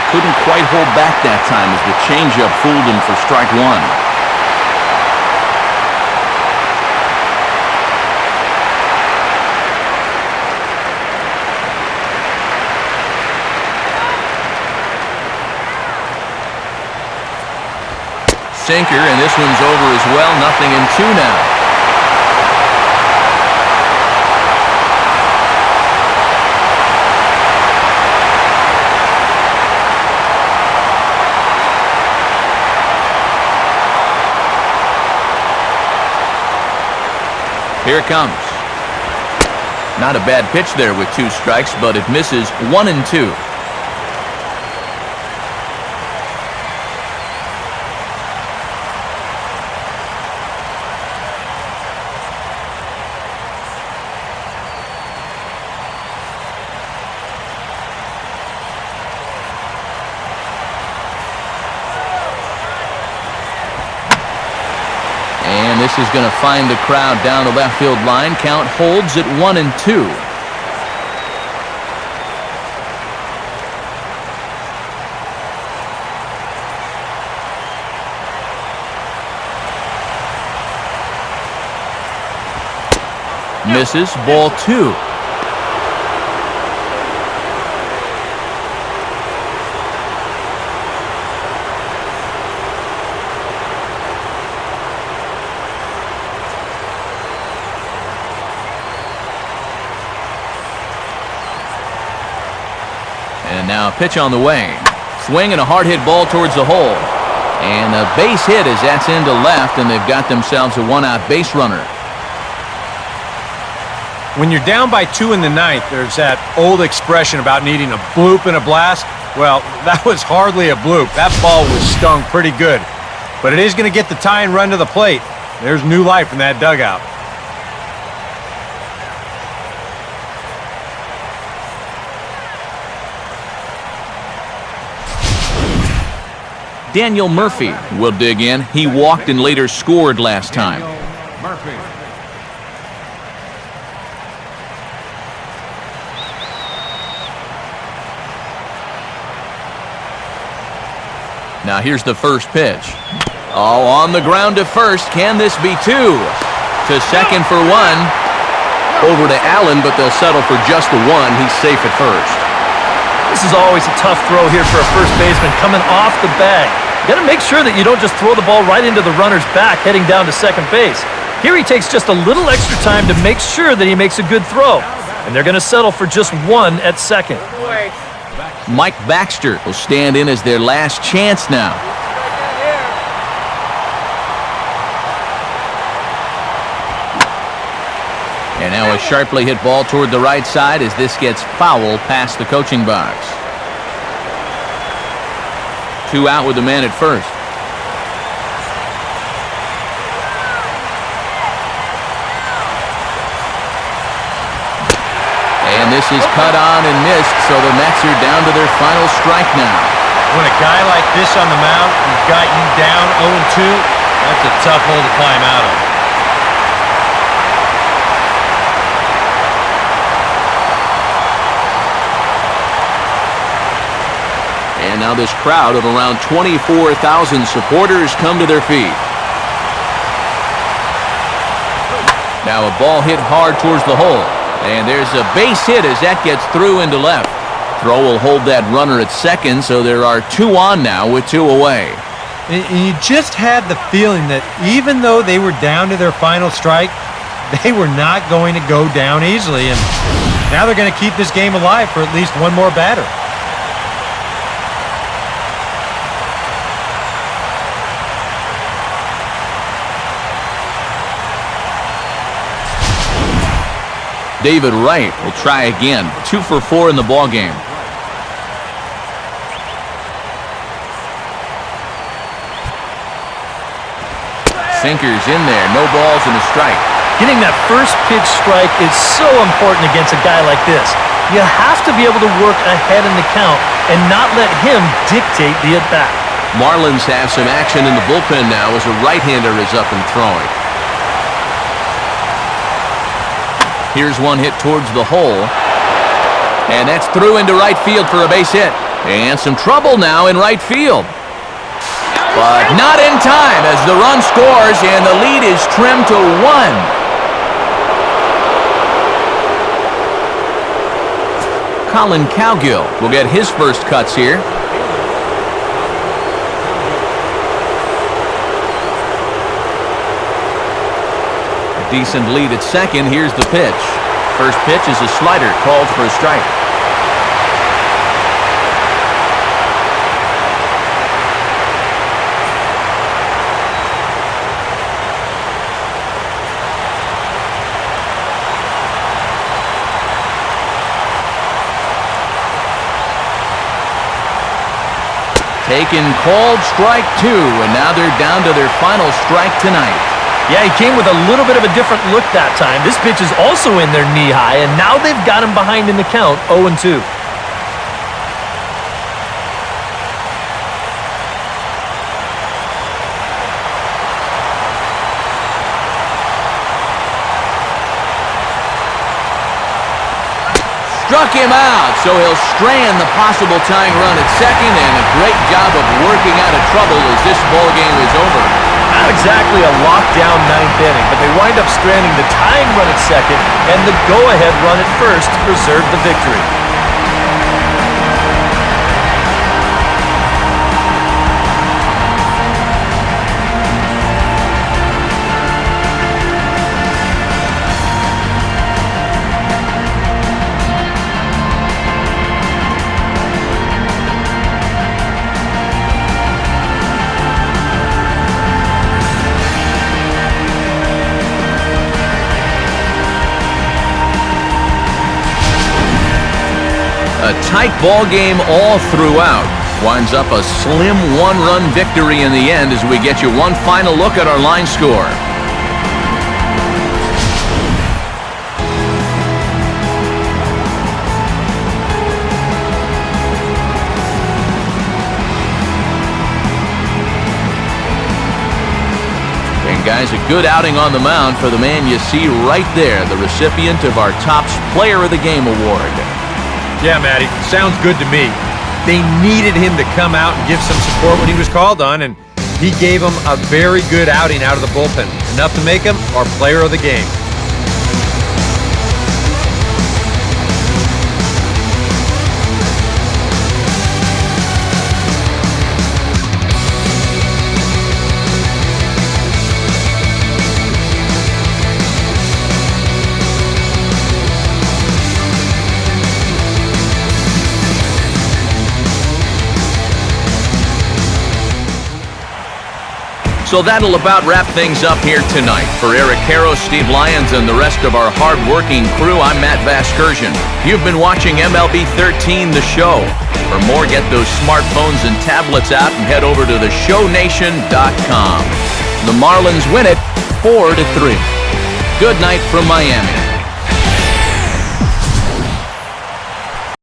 Couldn't quite hold back that time as the changeup fooled him for strike 1. Sinker, and this one's over as well. 0-2 now. Here it comes. Not a bad pitch there with 2 strikes, but it misses 1 and 2. And this is going to find the crowd down the left field line. Count holds at 1 and 2. Misses, ball 2. And now a pitch on the way. Swing and a hard hit ball towards the hole. And a base hit as that's into left, and they've got themselves a 1-out base runner. When you're down by 2 in the ninth, there's that old expression about needing a bloop and a blast. Well, that was hardly a bloop. That ball was stung pretty good. But it is going to get the tying run to the plate. There's new life in that dugout. Daniel Murphy will dig in. He walked and later scored last time. Murphy. Now here's the first pitch. Oh, on the ground to first. Can this be 2? To second for 1. Over to Allen, but they'll settle for just the 1. He's safe at first. This is always a tough throw here for a first baseman coming off the bag. You got to make sure that you don't just throw the ball right into the runner's back heading down to second base. Here he takes just a little extra time to make sure that he makes a good throw. And they're going to settle for just 1 at second. Mike Baxter will stand in as their last chance now. And now a sharply hit ball toward the right side as this gets foul past the coaching box. 2 out with the man at first. And this is cut on and missed, so the Mets are down to their final strike now. When a guy like this on the mound who's got you down 0-2, that's a tough hole to climb out of. And now this crowd of around 24,000 supporters come to their feet. Now a ball hit hard towards the hole. And there's a base hit as that gets through into left. Throw will hold that runner at second, so there are 2 on now with 2 away. And you just had the feeling that even though they were down to their final strike, they were not going to go down easily. And now they're going to keep this game alive for at least 1 more batter. David Wright will try again. 2 for 4 in the ball game. Sinkers in there. No balls and a strike. Getting that first pitch strike is so important against a guy like this. You have to be able to work ahead in the count and not let him dictate the at-bat. Marlins have some action in the bullpen now as a right-hander is up and throwing. Here's one hit towards the hole. And that's through into right field for a base hit. And some trouble now in right field. But not in time as the run scores and the lead is trimmed to 1. Colin Cowgill will get his first cuts here. Decent lead at second. Here's the pitch. First pitch is a slider called for a strike. Taken called strike 2, and now they're down to their final strike tonight. Yeah, he came with a little bit of a different look that time. This pitch is also in their knee high, and now they've got him behind in the count, 0-2. Struck him out, so he'll strand the possible tying run at second, and a great job of working out of trouble as this ballgame is over. Not exactly a lockdown ninth inning, but they wind up stranding the tying run at second and the go-ahead run at first to preserve the victory. A tight ball game all throughout. Winds up a slim one-run victory in the end as we get you one final look at our line score. And guys, a good outing on the mound for the man you see right there, the recipient of our Topps Player of the Game award. Yeah, Matty, sounds good to me. They needed him to come out and give some support when he was called on, and he gave them a very good outing out of the bullpen. Enough to make him our player of the game. So that'll about wrap things up here tonight. For Eric Harrow, Steve Lyons, and the rest of our hard-working crew, I'm Matt Vasgersian. You've been watching MLB 13, The Show. For more, get those smartphones and tablets out and head over to theshownation.com. The Marlins win it 4-3. Good night from Miami.